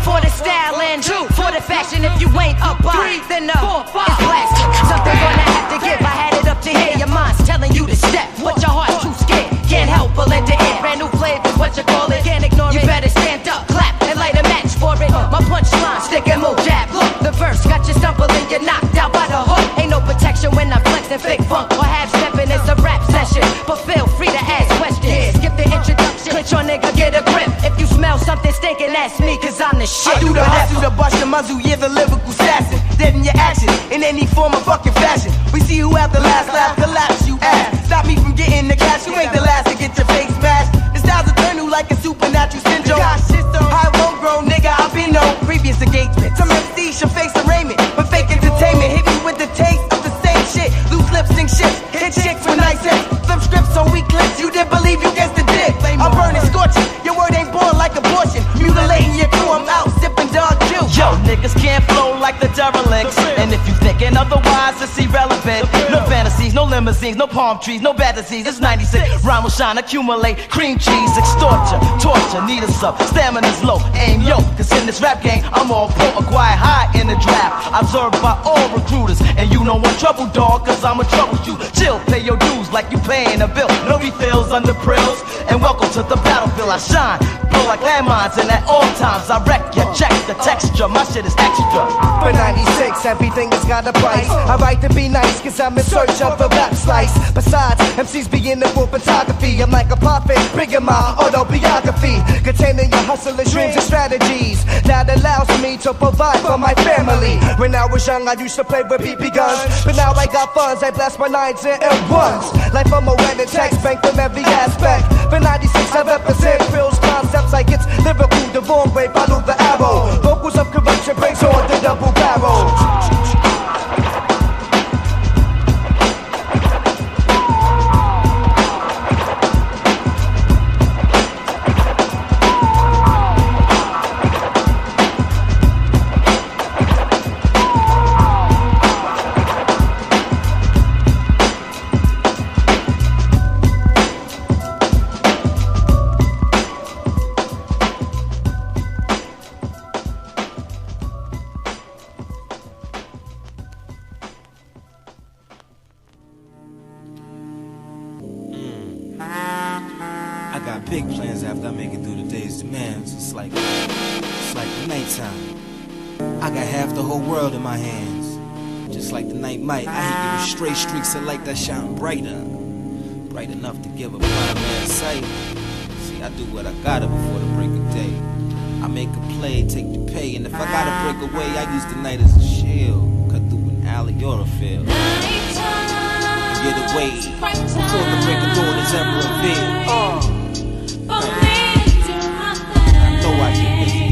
For the style and two for the fashion. If you ain't up by three, then it's blasting. Something gonna have to give. I had it up to here. Your mind's telling you to step, but your heart's too scared. Can't help but let the air. Brand new flavor, what you call it? Can't ignore it. You better stand up, clap, and light a match for it. My punchline, stick and move, jab. Look, the verse got you stumbling, you're knocked out by the hook. Ain't no protection when I'm flexing, fake funk or half stepping. It's a rap session, but feel free to ask questions. Skip the introduction, clench your nigga, get a grip. If you smell something stinking, that's me, cause I'm the shit. I do the hustle, the bust, the muzzle, yeah, the lyrical assassin. Dead in your action, in any form of fucking fashion. We see who have the last laugh, collapse, you ass. Stop me from getting the cash, you ain't the last to get your face smashed. The style's eternal like a supernatural syndrome. High homegrown, nigga, I've been known. Previous engagements, some MCs should face arraignment. But fake entertainment, hit me with the taste of the same shit. Loose lips sing shit, hit chicks with nice hips. Flip strips on weak lips, you didn't believe you guessed the dick. I'm burning, scorching, your word ain't born like abortion. Mutilating your crew, I'm out sipping dog juice. Yo, niggas can't flow like the derelicts. And if you thinking otherwise, it's irrelevant. No fantasies, no limousines, no palm trees, no bad disease. It's 96, rhyme will shine, accumulate cream cheese. Extort ya, torture, need a sub, stamina's low. Aim yo, cause in this rap game, I'm all pro, acquire high in the draft. Observed by all recruiters, and you don't want trouble, dog, cause I'ma trouble you. Chill, pay your dues like you paying a bill. No refills under prills, and welcome to the battlefield. I shine, blow like landmines, and at all times I wreck ya. Check the texture, my shit is extra. For 96, everything has got a price. I write to be nice, cause I'm in search of the rap slice. Besides, MCs be in the for photography. I'm like a prophet, bringing my autobiography, containing your hustling dreams and strategies. That allows me to provide for my family. When I was young, I used to play with BB guns, but now I got funds, I blast my 9s and M1s. Like I'm a wedding text, bank from every aspect. For 96, I represent Phil's concepts like it's lyrical, the wrong way, follow the arrow. Vocals of corruption brings on the double barrel. got big plans after I make it through the day's demands. It's like nighttime. I got half the whole world in my hands. Just like the night might, I hit you with straight streaks of light that shine brighter. Bright enough to give a blind man sight. See, I do what I gotta before the break of day. I make a play, take the pay, and if I gotta break away, I use the night as a shield. Cut through an alley or a field. Get away before the break of dawn is ever revealed. I know I get busy.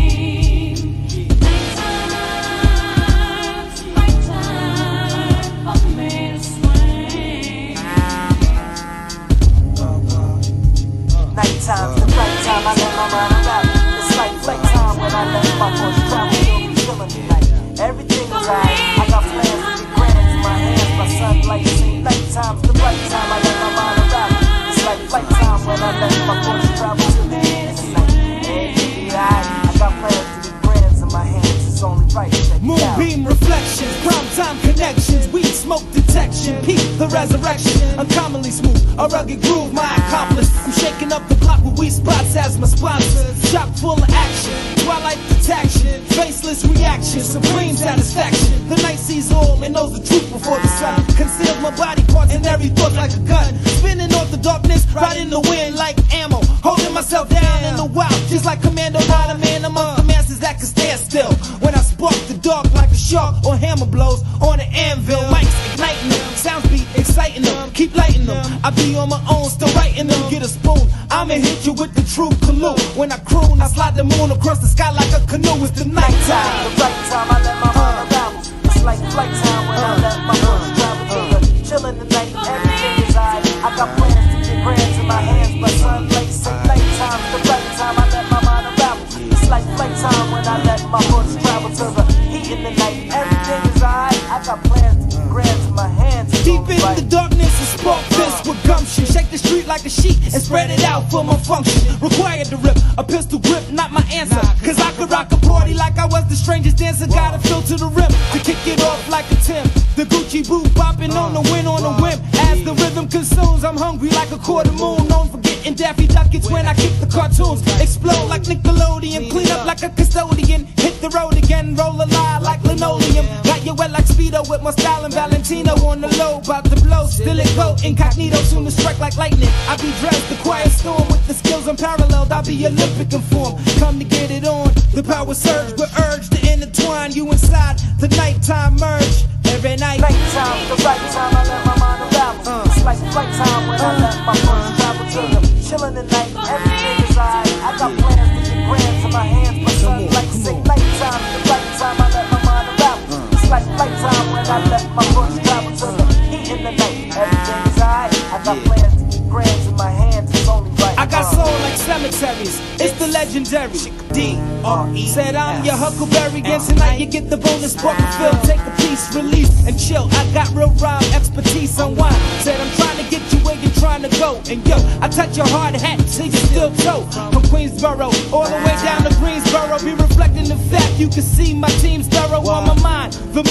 Nighttime's the right time, I let my mind rap. It's like playtime when I let my voice travel. You'll be chillin' tonight. Everything is right. I got plans to get grand into my hands. My sunlight sing. Nighttime's the right time, I let my mind rap. It's like playtime when I let my voice travel to the end of the night. Everything is right. I got plans to get grand in my hands. It's only right. Moonbeam reflections, prime time connections, weed smoke detection, peak the resurrection, uncommonly smooth, a rugged groove, my accomplice. I'm shaking up the block with weed spots as my sponsors. Chock full of action, twilight detection, faceless reaction, supreme satisfaction. The night sees all and knows the truth before the sun. Concealed my body parts and every thought like a gun. Spinning off the darkness, right in the wind like ammo. Holding myself down in the wild, just like Commando, not a man among the masses that can stand still. When I spark the dark like a shark or hammer blows on an anvil, mics igniting them, sounds be exciting them, keep lighting them. I be on my own, still writing them. Get a spoon, I'ma hit you with the true clue. When I croon, I slide the moon across the sky like a canoe. It's the nighttime. The right time, I let my mind unravel. It's like flight time when I let my voice travel to the chillin' tonight. Everything is alright. I got plans to get grand in my hands, but sunlight say nighttime. The right time, I let my mind unravel. It's like flight time when I let my voice travel to the heat in the night. Everything is alright. I got plans to get grand in my hands. Deep in the darkness, a spark fist with gumption. Shake the street like a sheet and spread it out for my function. Required to rip a pistol grip, not my answer. Cause I could rock a party like I was the strangest dancer. Gotta fill to the rim to kick it off like a Tim. The Gucci boot bopping on the win on a whim. As the rhythm consumes, I'm hungry like a quarter moon. Known for getting Daffy Duck, it's when I kick the cartoons. Explode like Nickelodeon, clean up like a custodian. Hit the road again, roll a lie like linoleum. Got you wet like Speedo with my style and Valentino on the low. About to blow, still it go incognito, soon to strike like lightning. I be dressed, the quiet storm with the skills unparalleled. I'll be Olympic in form, come to get it on. The power surge, we're urged to intertwine you inside the nighttime merge. Every night, nighttime, the right time, I let my mind unravel. It's like flight time when I let my voice travel to the chillin' tonight. Everything is alright. I got plans to get grand in my hands, but sunlight say nighttime, the right time, I let my mind unravel. It's like flight time when I let my voice travel to the heat in the night. Everything is alright. I got plans to get grand in my hands. It's only right. I got soul like cemeteries. It's the legendary D.R.E. Said I'm your Huckleberry. Again tonight you get the bonus spark of fill. Take a piece, release and chill. I got real rhyme expertise on wine. Said I'm trying to get you where you're trying to go. And yo, I touch your hard hat so you still toe. From Queensboro all the way down to Greensboro. Be reflecting the fact you can see my team's thorough on my mind. The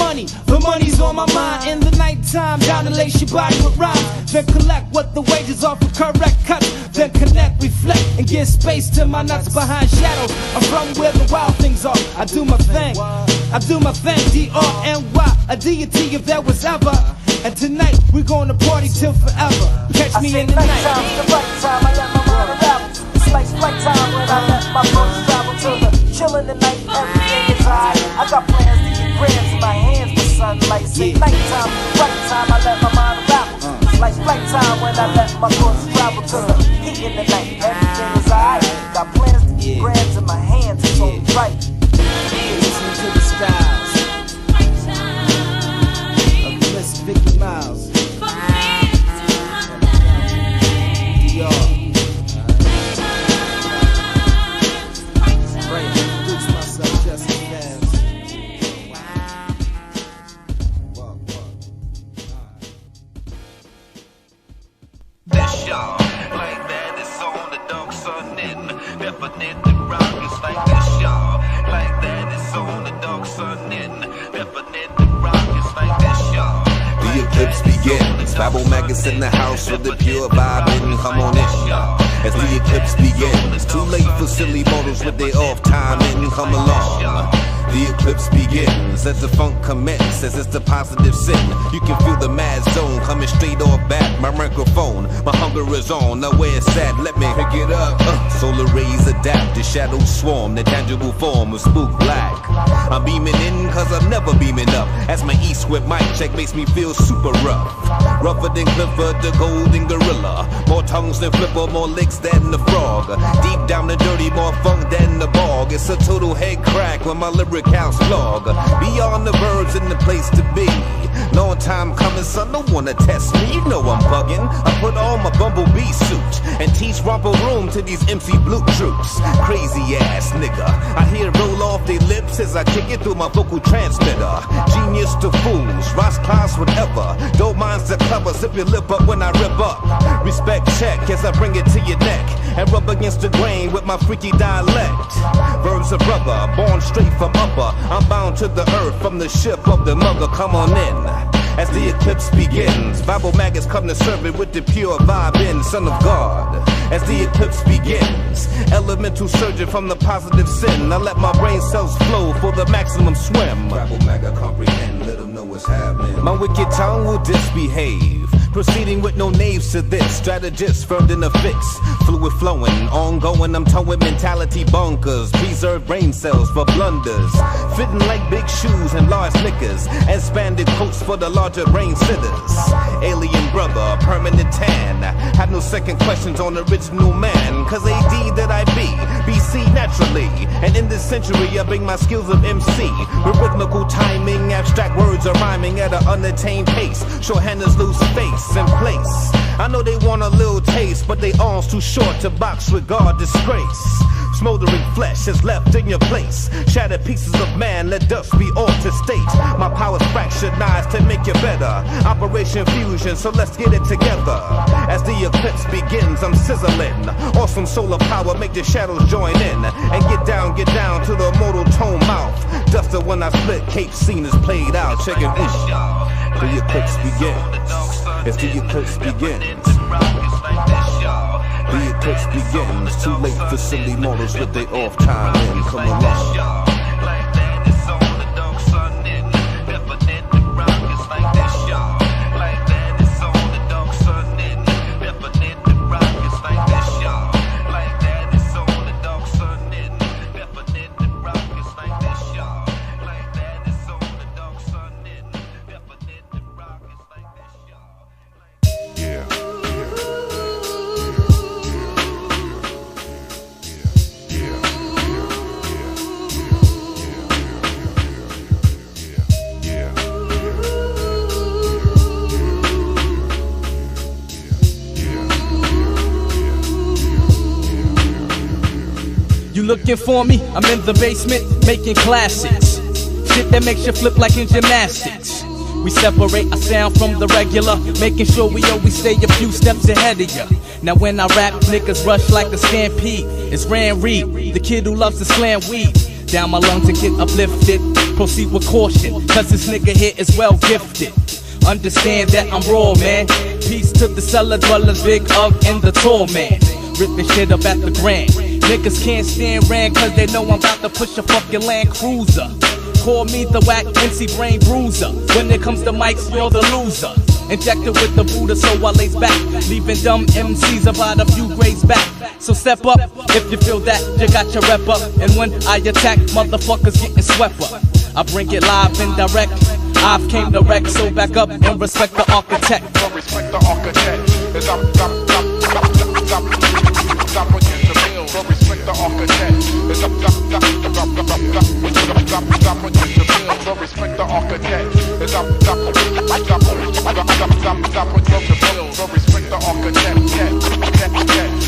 money's on my mind. In the nighttime, down to lace your body with rhymes. Then collect what the wages are for correct cuts. Then connect, reflect, and give space to my nuts behind shadows. I'm from where the wild things are. I do my thing, D-R-N-Y, a deity if there was ever. And tonight, we're gonna party till forever. Catch me in the night. Nighttime's the right time, I let my mind unravel. It's like flight time when I let my voice travel to the chillin' tonight. Everything is alright. I got plans to get grand in my hands, but sunlight say nighttime, the right time, I let my mind unravel. It's like flight time when I let my voice travel to the heat in the night. Everything is alright. Got plans to get grand in my hands, it's only right. Listen to the styles of Miss Vicky Miles. Bible Magus in the house with the pure vibe and come on in. As the eclipse begins. Too late for silly mortals with their off time and come along. The eclipse begins as the funk commences. It's the positive sin. You can feel the mad zone coming straight off back. My microphone, my hunger is on. Now where it's at, let me pick it up. Solar rays adapt, the shadows swarm, the tangible form of spook black. I'm beaming in cause I'm never beaming up. As my east with mic check makes me feel super rough. Rougher than Clifford, the golden gorilla. More tongues than Flipper, more licks than the frog. Deep down the dirty, more funk than the bog. It's a total head crack when my lyric house vlog. Beyond the verbs in the place to be. Long time coming, son, don't wanna test me. You know I'm bugging. I put on my bumblebee suit and teach romper room to these MC blue troops. Crazy ass nigga. I hear it roll off their lips as I kick it through my vocal transmitter. Genius to fools, Ross class whatever. Dope minds to clever, zip your lip up when I rip up. Respect check as I bring it to your neck and rub against the grain with my freaky dialect. Verbs of brother, born straight from upper. I'm bound to the earth from the ship of the mother. Come on in. As the eclipse begins, Bible maggots come to serve it with the pure vibe in, Son of God. As the eclipse begins, elemental surging from the positive sin. I let my brain cells flow for the maximum swim. Bible maggot comprehend, let them know what's happening. My wicked tongue will disbehave. Proceeding with no names to this, strategist firmed in a fix. Fluid flowing, ongoing, I'm towing mentality bunkers. Preserve brain cells for blunders. Fitting like big shoes and large knickers. Expanded coats for the larger brain sitters. Alien brother, permanent tan. Have no second questions on original man. Cause AD that I be, BC naturally. And in this century I bring my skills of MC. With rhythmical timing, abstract words are rhyming at an unattained pace. Shorthanders lose face and place. I know they want a little taste, but they arms too short to box with God disgrace. Smoldering flesh is left in your place. Shattered pieces of man, let dust be all to state. My powers fractionized to make you better. Operation Fusion, so let's get it together. As the eclipse begins, I'm sizzling. Awesome solar power, make the shadows join in. And get down to the mortal tone mouth. Duster when I split, Cape scene is played out. Check it out. The eclipse begins. As the eclipse begins. The eclipse begins. Too late for silly mortals with their off time and come along. You looking for me? I'm in the basement making classics. Shit that makes you flip like in gymnastics. We separate our sound from the regular, making sure we always stay a few steps ahead of ya. Now when I rap, niggas rush like a stampede. It's Ran Reed, the kid who loves to slam weed. Down my lungs and get uplifted. Proceed with caution, cause this nigga here is well gifted. Understand that I'm raw, man. Peace to the cellar dwellers, Big Ugg and the tall man. Ripping shit up at the Grand. Niggas can't stand Rand cause they know I'm about to push a fucking Land Cruiser. Call me the whack MC brain bruiser. When it comes to mics, you're the loser. Injected with the Buddha so I lace back, leaving dumb MCs about a few grades back. So step up, if you feel that, you got your rep up. And when I attack, motherfuckers getting swept up. I bring it live and direct. I've came to wreck, so back up and respect the architect. Respect the architect. Stop what you to build. Respect the architect. Stop what you to build. Respect the architect. Stop what you to build. Respect the architect.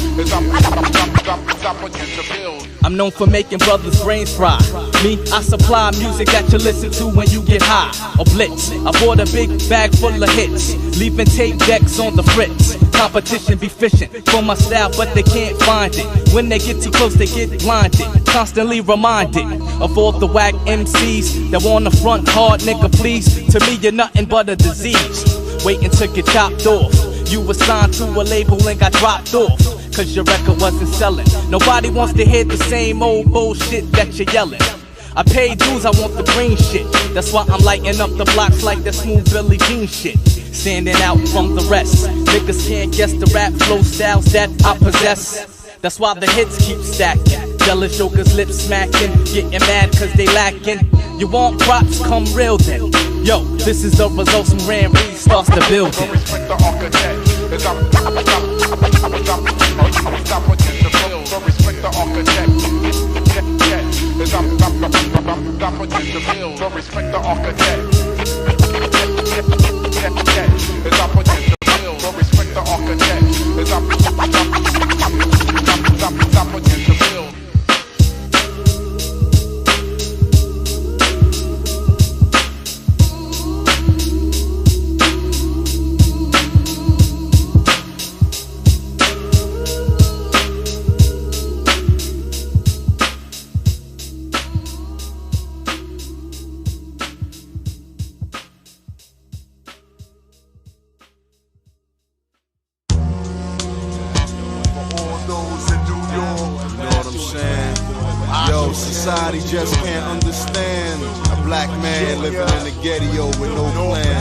Stop what you to build. I'm known for making brothers' brains fry. Me, I supply music that you listen to when you get high or blitz. I bought a big bag full of hits, leaving tape decks on the fritz. Competition be fishing for my style, but they can't find it. When they get too close, they get blinded. Constantly reminded of all the whack MCs that wanna front hard, nigga, please. To me, you're nothing but a disease, waiting to get chopped off. You was signed to a label and got dropped off. cause your record wasn't selling. Nobody wants to hear the same old bullshit that you're yelling. I pay dues, I want the green shit. That's why I'm lighting up the blocks like that smooth Billie Jean shit. Standing out from the rest. Niggas can't guess the rap flow styles that I possess. That's why the hits keep stacking. Jealous jokers lip smacking, getting mad cause they lacking. You want props, come real then. Yo, this is the results when Ram Reed starts the building. Respect the architect, cause I'm respect the architect. Cause I'm to build. So respect the architect. Cause I'm to build. So respect the architect. Cause I'm to build. Society just can't understand a black man living in the ghetto with no plan.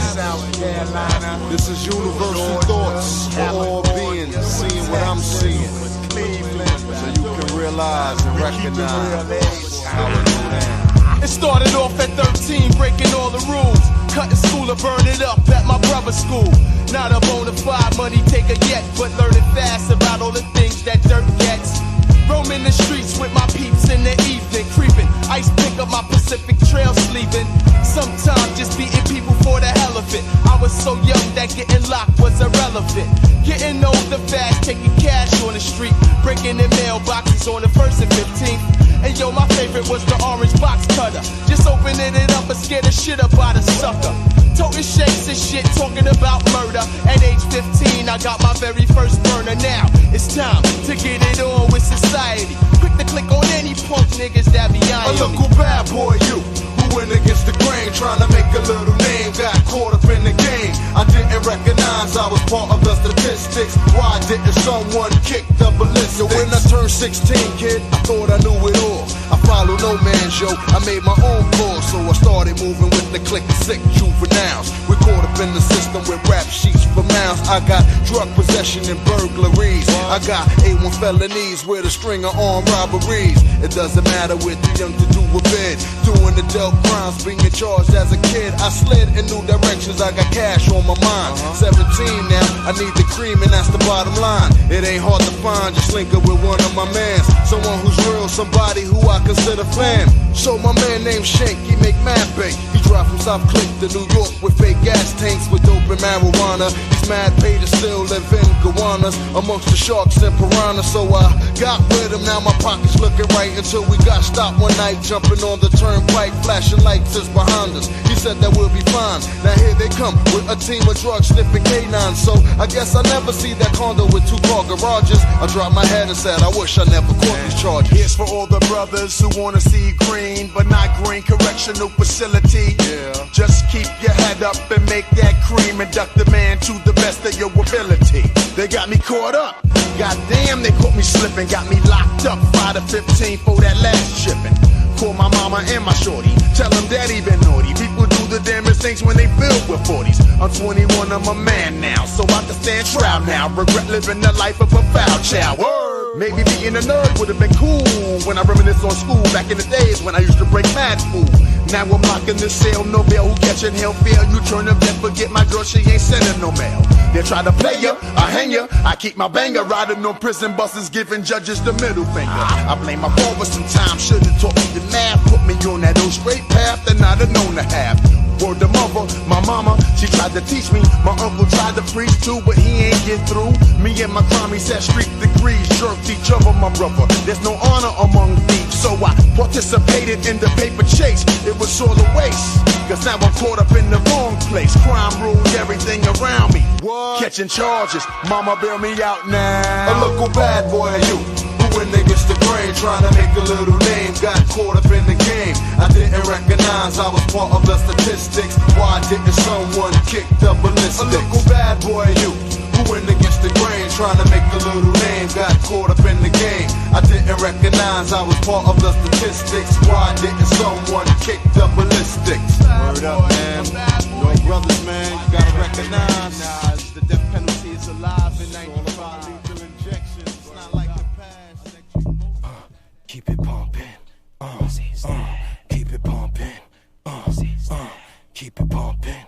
This is universal thoughts for all beings, seeing what I'm seeing, so you can realize and recognize how it is. It started off at 13, breaking all the rules. Cutting school or burn it up at my brother's school. Not a bona fide money taker yet, but learning fast about all the things that dirt gets. Roaming the streets with my peeps in the evening, creeping. Ice pick up my Pacific Trail sleeping. Sometimes just beating people for the hell of it. I was so young that getting locked was irrelevant. Getting older fast, taking cash on the street, breaking in mailboxes on the 1st and 15th. And yo, my favorite was the orange box cutter. Just opening it up and scare the shit up out of sucker. Toting shakes and shit, talking about murder. At age 15, I got my very first burner. Now it's time to get it on with society. Quick to click on any punk niggas that be eyeing me. A local bad boy, you who went against the grain, trying to make a little name, got caught up in the game. I didn't recognize I was part of the statistics. Why didn't someone kick the ballistics? Yo, when I turned 16, kid, I thought I knew it all. I followed no man's yo, I made my own course, so I started moving with the clique of sick juveniles. We caught up in the system with rap sheets for mouths. I got drug possession and burglaries. I got A1 felonies with a string of armed robberies. It doesn't matter with too young to do a bid. Doing adult crimes, being charged as a kid. I slid in new directions, I got cash on my mind. 17 now, I need the cream and that's the bottom line. It ain't hard to find, just link up with one of my mans. Someone who's real, somebody who I consider fam. So my man named Shank, he make mad bait. He drive from South Cliff to New York with fake gas tanks with dope and marijuana. He's mad paid to still live in Gowanus amongst the sharks and piranhas. So I got with him, now my pockets looking right until we got stopped one night, jumping on the turnpike, flashing lights is behind us. He said that we'll be fine. Now here they come with a team of drug sniffing canines. So I guess I never see that condo with 2-car garages. I dropped my head and said I wish I never caught these charges. Here's for all the brothers who wanna see green, but not green correctional facility. Just keep your head up and make that cream and duck the man to the best of your ability. They got me caught up. Goddamn, they caught me slipping, got me locked up 5 to 15 for that last shipping. Call my mama and my shorty, tell them daddy been naughty. People do the damnest things when they filled with 40s. I'm 21, I'm a man now, so I can stand trial now. Regret living the life of a foul child. Word. Maybe being a nerd would have been cool when I reminisce on school back in the days when I used to break mad fool. Now I'm locked in the cell, no bail, who catching hell fail. You turn up, then forget my girl, she ain't sending no mail. They try to play ya, I hang ya. I keep my banger riding on prison buses, giving judges the middle finger. I blame my father sometimes, should've taught me the math. Put me on that old straight path that I'd have known to have. Word to mother, my mama, she tried to teach me. My uncle tried to preach too, but he ain't get through. Me and my crime, he said street degrees, jerked each other, my brother. There's no honor among thieves, so I participated in the paper chase. It was all a waste, cause now I'm caught up in the wrong place. Crime ruled everything around me. What? Catching charges, mama bail me out now. A local bad boy, you when against the grain, trying to make a little name, got caught up in the game. I didn't recognize I was part of the statistics. Why didn't someone kick the ballistics? A local bad boy, you who went against the grain, trying to make a little name. Got caught up in the game. I didn't recognize I was part of the statistics. Why didn't someone kick the ballistics? Word up, man. Your brothers, man, you gotta recognize the death penalty is alive in 95 lethal injections. It's not like the past. Keep it pumping. Keep it pumping. Keep it pumping.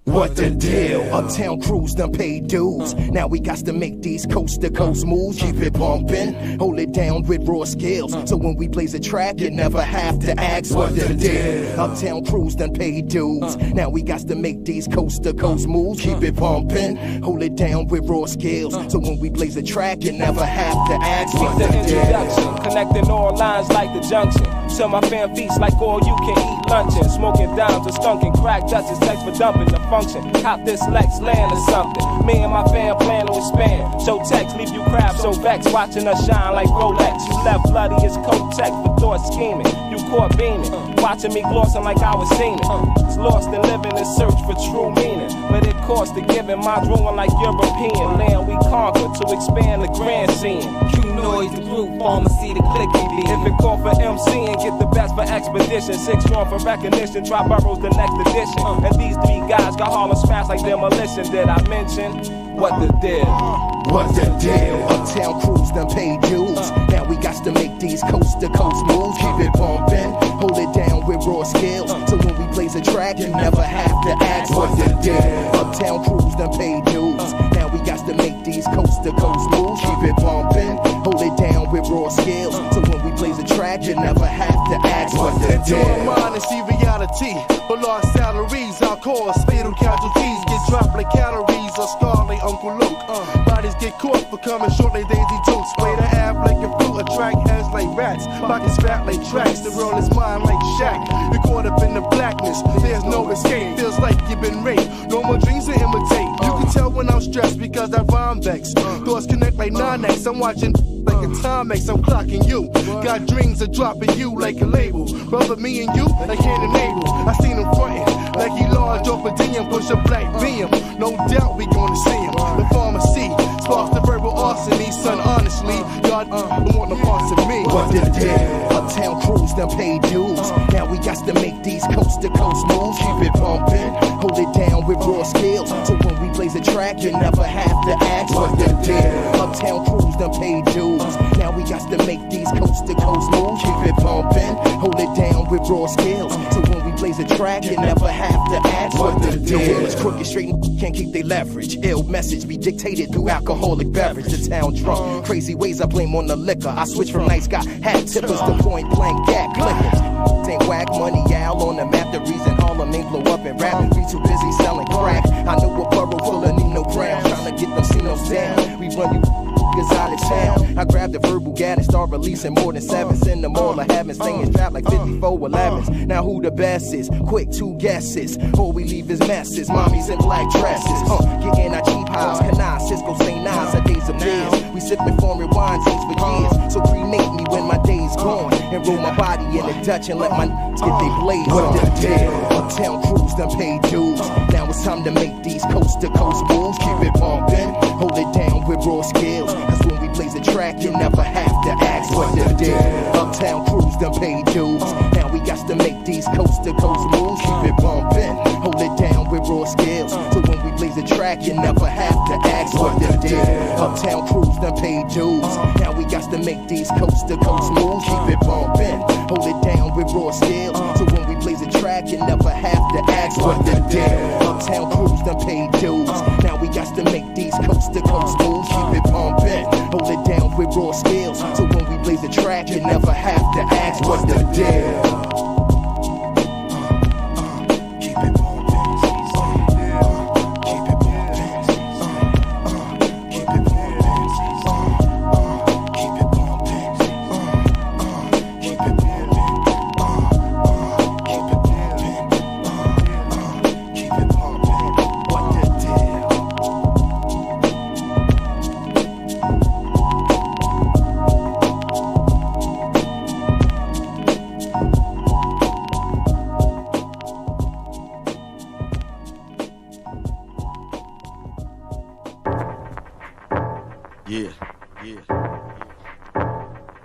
What the deal? Uptown crews done paid dues. Now we got to make these coast to coast moves. Keep it bumpin', hold it down with raw skills. So when we blaze a track, you never have to ask what the deal. Uptown crews done paid dues. Now we got to make these coast to coast moves. Keep it bumpin', hold it down with raw skills. So when we blaze a track, you never have to ask what the deal. Connecting all lines like the junction. To my fan feast like all you can eat luncheon. Smoking dimes or skunking crack Dutchess text for dumping the function. Cop this Lex land or something. Me and my fam plan to expand. Show text, leave you crab so vexed. Watching us shine like Rolex. You left bloody as Kotex for thought scheming. You caught beaming. Watching me glossing like I was seen it. It's lost and living in search for true meaning. But it cost to giving my drooling like European. Land we conquer to expand the grand scene. Q-Noise, the group, pharmacy, the clicky beat. If it call for MC and get the best for expedition. 6 strong for recognition, try Burroughs the next edition. And these 3 guys got Harlem smashed like demolition. Did I mention what the deal? What the deal? Uptown crews done paid dues. Now we got to make these coast to coast moves. Keep it bumpin', hold it down with raw skills. So when we blaze a track, you never have to ask what the deal. Uptown crews done paid dues. Now we got to make these coast to coast moves. Keep it bumpin', hold it down with raw skills. So when we blaze a track, you never have to ask what the deal. Into our mind and see reality. But lost salaries, our cause fatal casualties. Get dropped like calories or scarred like Uncle Luke. Bodies get caught for coming short like Daisy Dukes. Spray the ab like a fruit, attract heads like rats. Pockets fat like tracks, the world is mine like Shaq. You're caught up in the blackness, there's no escape. Feels like you've been raped, no more dreams to imitate. You can tell when I'm stressed because I rhyme vex. Thoughts connect like 9X, I'm watching like a Timex, I'm clocking you. Got dreams of dropping you like a label. Brother, me and you, like hand and Abel. I seen him frontin' like he large off a DM, push a black beam. No doubt we gonna see him. The pharmacy sparks the verbal arsony, son. Honestly, God don't want no parts of me. What the deal? Uptown crews done paid dues. Now we got to make these coast to coast moves. Keep it bumpin', hold it down with raw skills. So when we blaze a track, you never have to ask what the deal. Uptown crews done paid dues. Now we got to make these coast to coast moves. Keep it bumpin', hold it down with raw skills. So when we blaze a track, you never have to ask what the deal. The world is crooked, straight and can't keep their leverage. Ill message be dictated through alcoholic beverage. The town drunk, crazy ways I blame on the liquor. I switch from nice guy hat tippers to point blank gag clickers. Ain't whack money out on the map. The reason Harlem ain't blow up and rap. We too busy selling crack. I know a borough full of Nino Brown, trying to get them C-notes down. We run you out of town. I grab the verbal gat and start releasing more than 7. Send them all I haven't seen strapped like 54 11s. Now who the best is? Quick 2 guesses. All we leave is messes. Mommies in black dresses. Getting our cheap house. Canine, Cisco, St. Nines, our days of beers. We sipping foreign wine things for years. So cremate me when my day's gone. And roll my body in the Dutch and let my get they blaze on. What the deal? Uptown crews done paid dues. Now it's time to make these coast to coast moves. Keep it bumpin', hold it down with raw skills. Cause when we blaze a track, you never have to ask what the deal. Uptown crews done paid dues. Now we got to make these coast to coast moves. Keep it bumpin', hold it down with raw skills. So when we blaze a track, you never have to ask what the deal. Uptown crews done paid dues. Now we got to make these coast to coast moves. Keep it bumpin', hold it down with raw skills. So when we blaze a track, you never have to ask what the deal. Uptown crews done paid dues. Now we got to make these coast to coast moves. Keep it pumpin', hold it down with raw skills. So when we blaze a track, you never have to ask what the deal.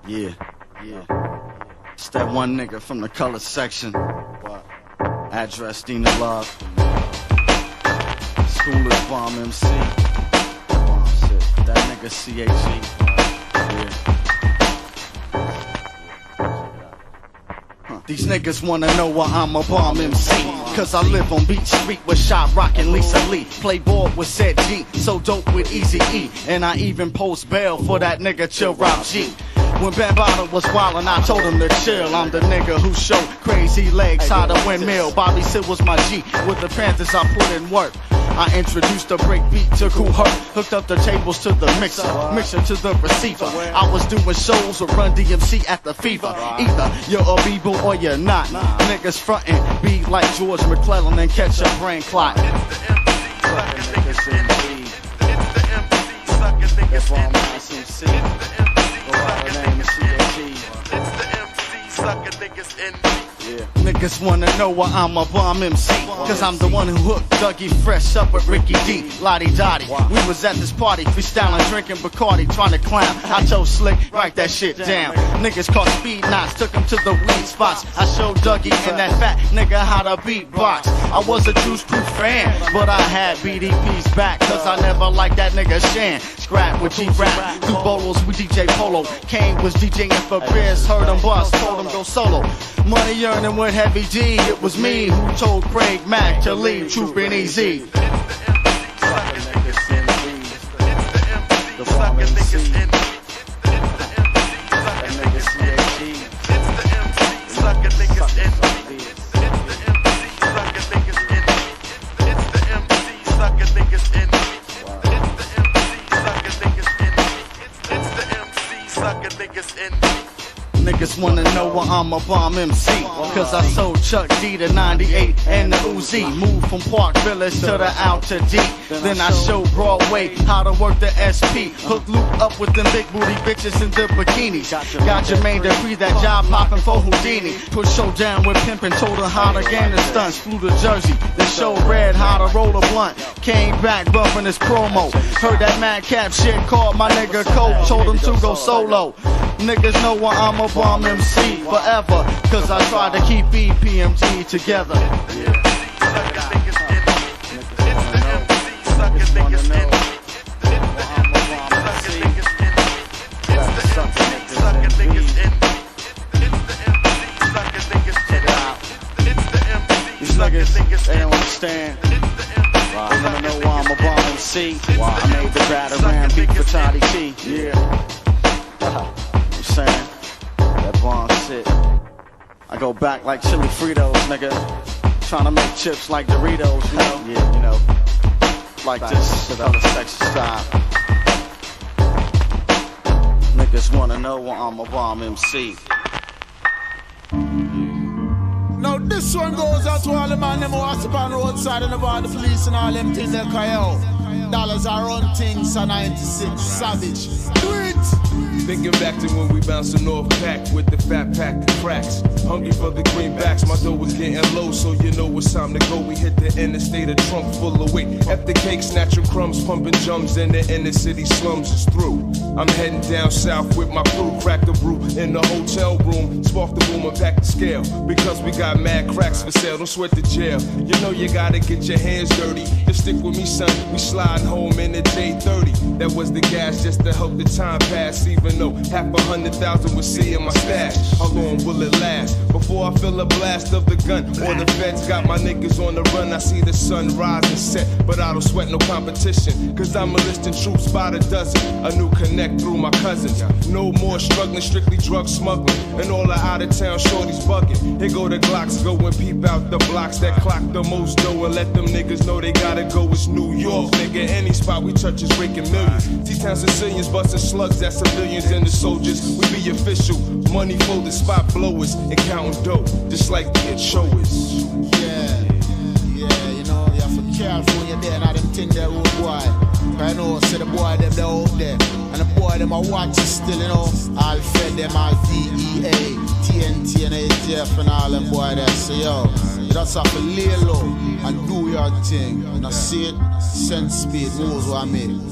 Yeah. It's that one nigga from the color section. Address Dina Love. School is Bomb MC. Shit. That nigga CHE. Yeah. These niggas wanna know why I'm a bomb MC. Cause I live on Beach Street with Shot Rock and Lisa Lee. Play ball with Said G, so dope with Easy E. And I even post bail for that nigga Chill Rob G. When Bambaataa was wildin', I told him to chill. I'm the nigga who showed crazy legs how to windmill. Bobby Sid was my G. With the Panthers I put in work. I introduced the break beat to Kool Herc. Hooked up the tables to the mixer to the receiver. I was doing shows with Run DMC at the Fever. Either you're a B-boy or you're not. Niggas frontin', be like George McClellan and catch a brain clot. Niggas wanna know why I'm a bomb MC. Cause I'm the one who hooked Dougie Fresh up with Ricky D. Lottie Dottie. We was at this party, freestyling, drinking Bacardi, trying to clown. I told Slick, write that shit down. Niggas caught speed knots, took him to the weed spots. I showed Dougie and that fat nigga how to beatbox. I was a Juice Crew fan, but I had BDP's back. Cause I never liked that nigga Shan. Scrap with G-Rap, do bottles with DJ Polo. Kane was DJing for Biz, heard him bust, told him go solo. Money earning with Heavy D, it was me who told Craig Mack to leave Troopin' Easy. The bomb MC. Niggas wanna know why I'm a bomb MC. Cause I sold Chuck D to 98 and the Uzi. Moved from Park Village to the Outer D. Then I showed Broadway how to work the SP. Hook Luke up with them big booty bitches in the bikinis. Got Jermaine Dupri, that job poppin' for Houdini. Put Show down with Pimpin', told her how to gain the stunts. Flew to Jersey, then showed Red how to roll a blunt. Came back bumpin' his promo. Heard that Madcap shit, called my nigga Coke. Told him to go solo. Niggas know why I'm a bomb MC forever. Cause I try to keep EPMG together. These niggas, they don't understand. They wanna know why I'm a bomb MC. Why I made the Batarang beat for Charlie T. Yeah. I'm saying that bomb shit. I go back like chili Fritos, nigga. Tryna make chips like Doritos, you know? Yeah, you know. Like this, color section style. Niggas wanna know why I'm a bomb MC. Now this one goes out to all the man them who was up on the roadside and about the police and all them things they cry out. Dollars are on things are 96, savage. Do it! Thinking back to when we bounced the North Pack with the fat pack of cracks. Hungry for the greenbacks, my dough was getting low, so you know it's time to go. We hit the interstate, a trunk full of weight. At the cake, snatching crumbs, pumping jumps in the inner city slums is through. I'm heading down south with my crew, crack the brew in the hotel room, spark the boom and pack the scale. Because we got mad cracks for sale, don't sweat the jail. You know you gotta get your hands dirty. Just stick with me, son. We sliding home in the J30. That was the gas just to help the time pass, even though half 100,000 was seeing my stash. How long will it last before I feel a blast of the gun? Or the feds got my niggas on the run. I see the sun rise and set, but I don't sweat no competition. Cause I'm enlisting troops by the dozen. A new connect through my cousins. No more struggling, strictly drug smuggling. And all the out of town shorties bugging. Here go the Glocks, go and peep out the blocks that clock the most dough. And let them niggas know they gotta go. It's New York, nigga. Any spot we touch is raking millions. T-Town Sicilians busting slugs at civilians and the soldiers. We be official, money folded spot blowers and counting dough, just like the show is. Yeah, you know, you have to be careful when you're there and all them things there, rude boy. I know, say the boy them they're out there, and the boy them are watching still, you know. All fed them, all DEA, TNT and ATF and all them boy there. So yo, you just have to lay low and do your thing. You know, see it, send speed, knows what I mean.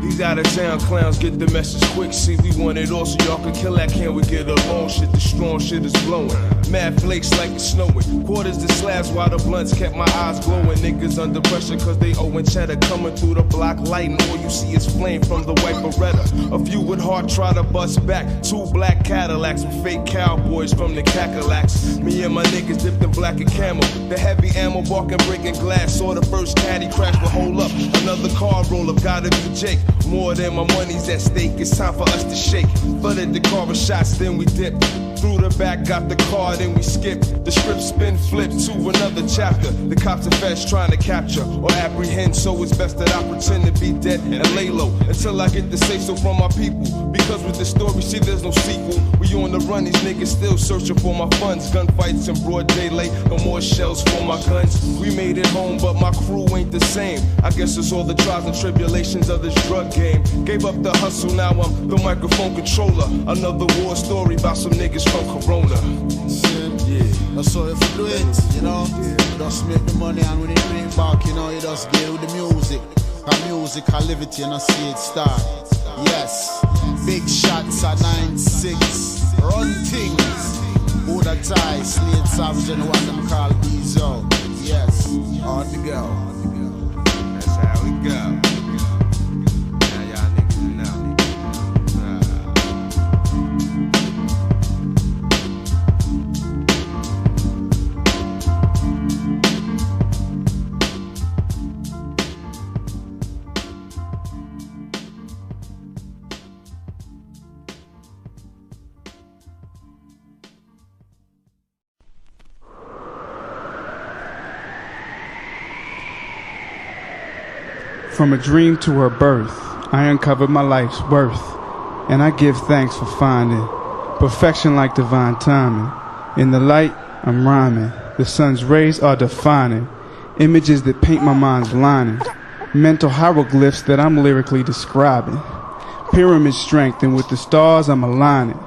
These out of town clowns get the message quick. See, we want it all so y'all can kill that. Can we get along? Shit, the strong shit is blowing. Mad flakes like it's snowing. Quarters to slabs while the blunts kept my eyes glowing. Niggas under pressure cause they owing cheddar. Coming through the block light and all you see is flame from the white Beretta. A few with heart try to bust back. 2 black Cadillacs with fake cowboys from the Cacalacs. Me and my niggas dipped in black and camel. The heavy ammo barking, breaking glass. Saw the first caddy crash, but hold up. Another car roll up, gotta be Jake. More than my money's at stake, it's time for us to shake. Flooded the car with shots, then we dipped. Through the back, got the car, then we skipped. The script spin flipped to another chapter. The cops and feds trying to capture or apprehend, so it's best that I pretend to be dead and lay low until I get the say so from my people. Because with the story, see there's no sequel. We on the run, these niggas still searching for my funds. Gunfights in broad daylight, no more shells for my guns. We made it home, but my crew ain't the same. I guess it's all the trials and tribulations of this drug game. Gave up the hustle, now I'm the microphone controller. Another war story about some niggas from Corona. Yeah, that's how if you do it, you know. You just make the money and when you bring it back, you know, you just get with the music. Cause music, I live it and I see it start. Yes, big shots at 9-6. Run things. Who the tie, Slade Savage and what them call Bezo. Yes, on the go. That's how we go. From a dream to her birth, I uncovered my life's worth, and I give thanks for finding perfection like divine timing. In the light, I'm rhyming. The sun's rays are defining images that paint my mind's lining, mental hieroglyphs that I'm lyrically describing. Pyramid strength, and with the stars I'm aligning.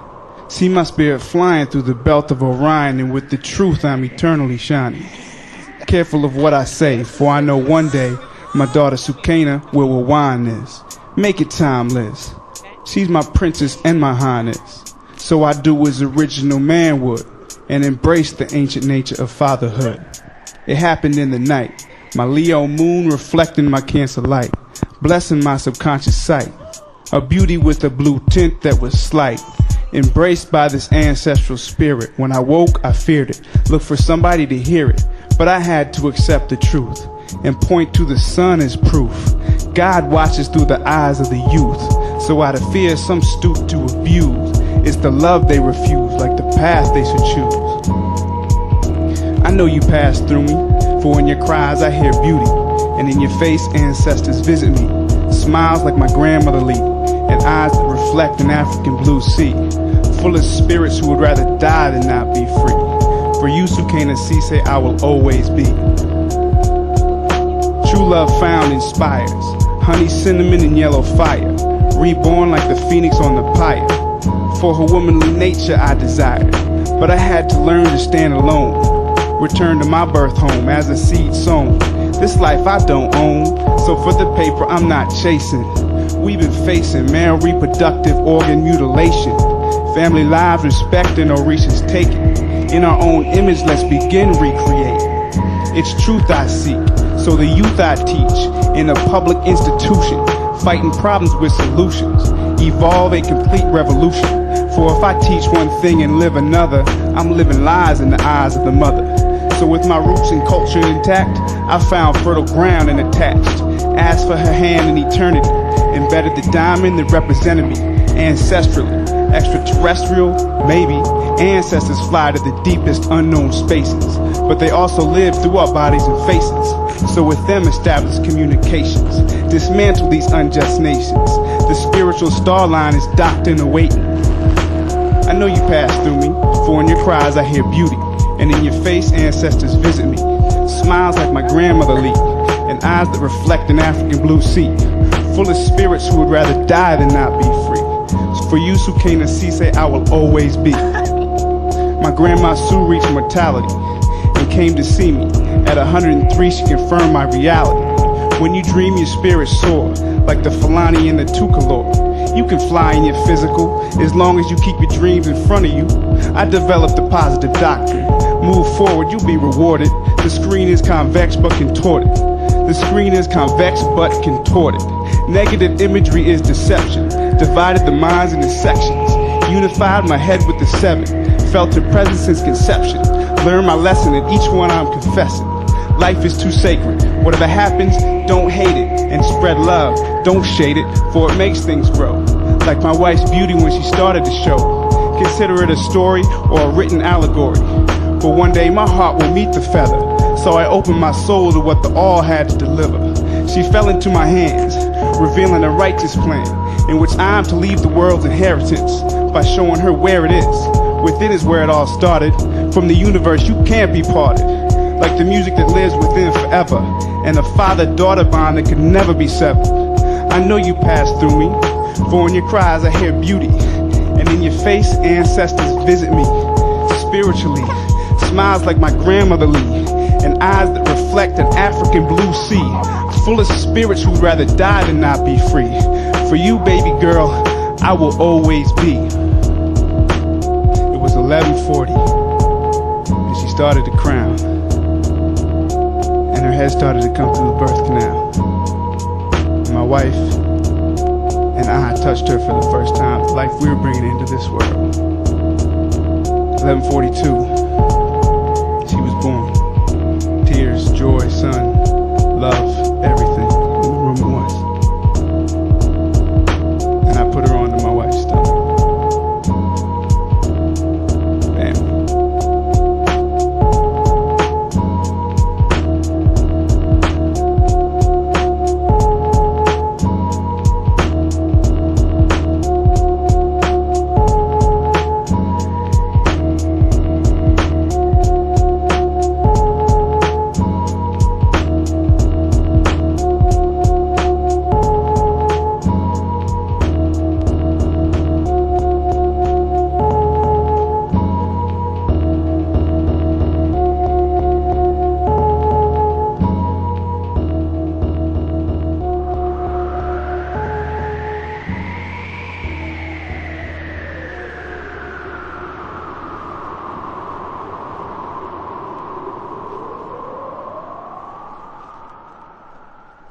See my spirit flying through the belt of Orion, and with the truth I'm eternally shining. Careful of what I say, for I know one day my daughter Sukaina will rewind this, make it timeless. She's my princess and my highness, so I do as original man would, and embrace the ancient nature of fatherhood. It happened in the night, my Leo moon reflecting my Cancer light, blessing my subconscious sight. A beauty with a blue tint that was slight, embraced by this ancestral spirit. When I woke, I feared it, looked for somebody to hear it, but I had to accept the truth and point to the sun as proof. God watches through the eyes of the youth, so out of fear some stoop to abuse. It's the love they refuse, like the path they should choose. I know you passed through me, for in your cries I hear beauty, and in your face ancestors visit me. Smiles like my grandmother lead, and eyes that reflect an African blue sea, full of spirits who would rather die than not be free. For you, Sukaina Cisse, I will always be. True love found inspires honey, cinnamon, and yellow fire, reborn like the phoenix on the pyre. For her womanly nature I desired, but I had to learn to stand alone. Return to my birth home as a seed sown. This life I don't own, so for the paper I'm not chasing. We've been facing male reproductive organ mutilation, family lives respecting Orishas taken. In our own image let's begin recreating. It's truth I seek, so the youth I teach in a public institution, fighting problems with solutions, evolve a complete revolution. For if I teach one thing and live another, I'm living lies in the eyes of the mother. So with my roots and culture intact, I found fertile ground and attached. Asked for her hand in eternity, embedded the diamond that represented me ancestrally. Extraterrestrial, maybe. Ancestors fly to the deepest unknown spaces, but they also live through our bodies and faces. So with them establish communications, dismantle these unjust nations. The spiritual star line is docked and awaiting. I know you passed through me, for in your cries I hear beauty, and in your face ancestors visit me. Smiles like my grandmother lead, and eyes that reflect an African blue sea, full of spirits who would rather die than not be free. So for you, Sukaina Cisse, I will always be. My grandma Sue reached mortality and came to see me. At 103, she confirmed my reality. When you dream, your spirit soar, like the Fulani and the Tukalor. You can fly in your physical, as long as you keep your dreams in front of you. I developed a positive doctrine. Move forward, you'll be rewarded. The screen is convex but contorted. The screen is convex but contorted. Negative imagery is deception. Divided the minds into sections. Unified my head with the seven. Felt the presence since conception. Learn my lesson in each one I'm confessing. Life is too sacred. Whatever happens, don't hate it. And spread love, don't shade it, for it makes things grow. Like my wife's beauty when she started the show. Consider it a story or a written allegory. But one day my heart will meet the feather. So I opened my soul to what the all had to deliver. She fell into my hands, revealing a righteous plan, in which I am to leave the world's inheritance by showing her where it is. Within is where it all started. From the universe you can't be parted. Like the music that lives within forever, and a father-daughter bond that could never be severed. I know you passed through me, for in your cries I hear beauty, and in your face ancestors visit me. Spiritually, smiles like my grandmother Lee, and eyes that reflect an African blue sea, full of spirits who'd rather die than not be free. For you, baby girl, I will always be. It was 11:40, and she started to crown. And her head started to come through the birth canal. And my wife and I touched her for the first time, the life we were bringing into this world. 11:42, she was born. Tears, joy, sun,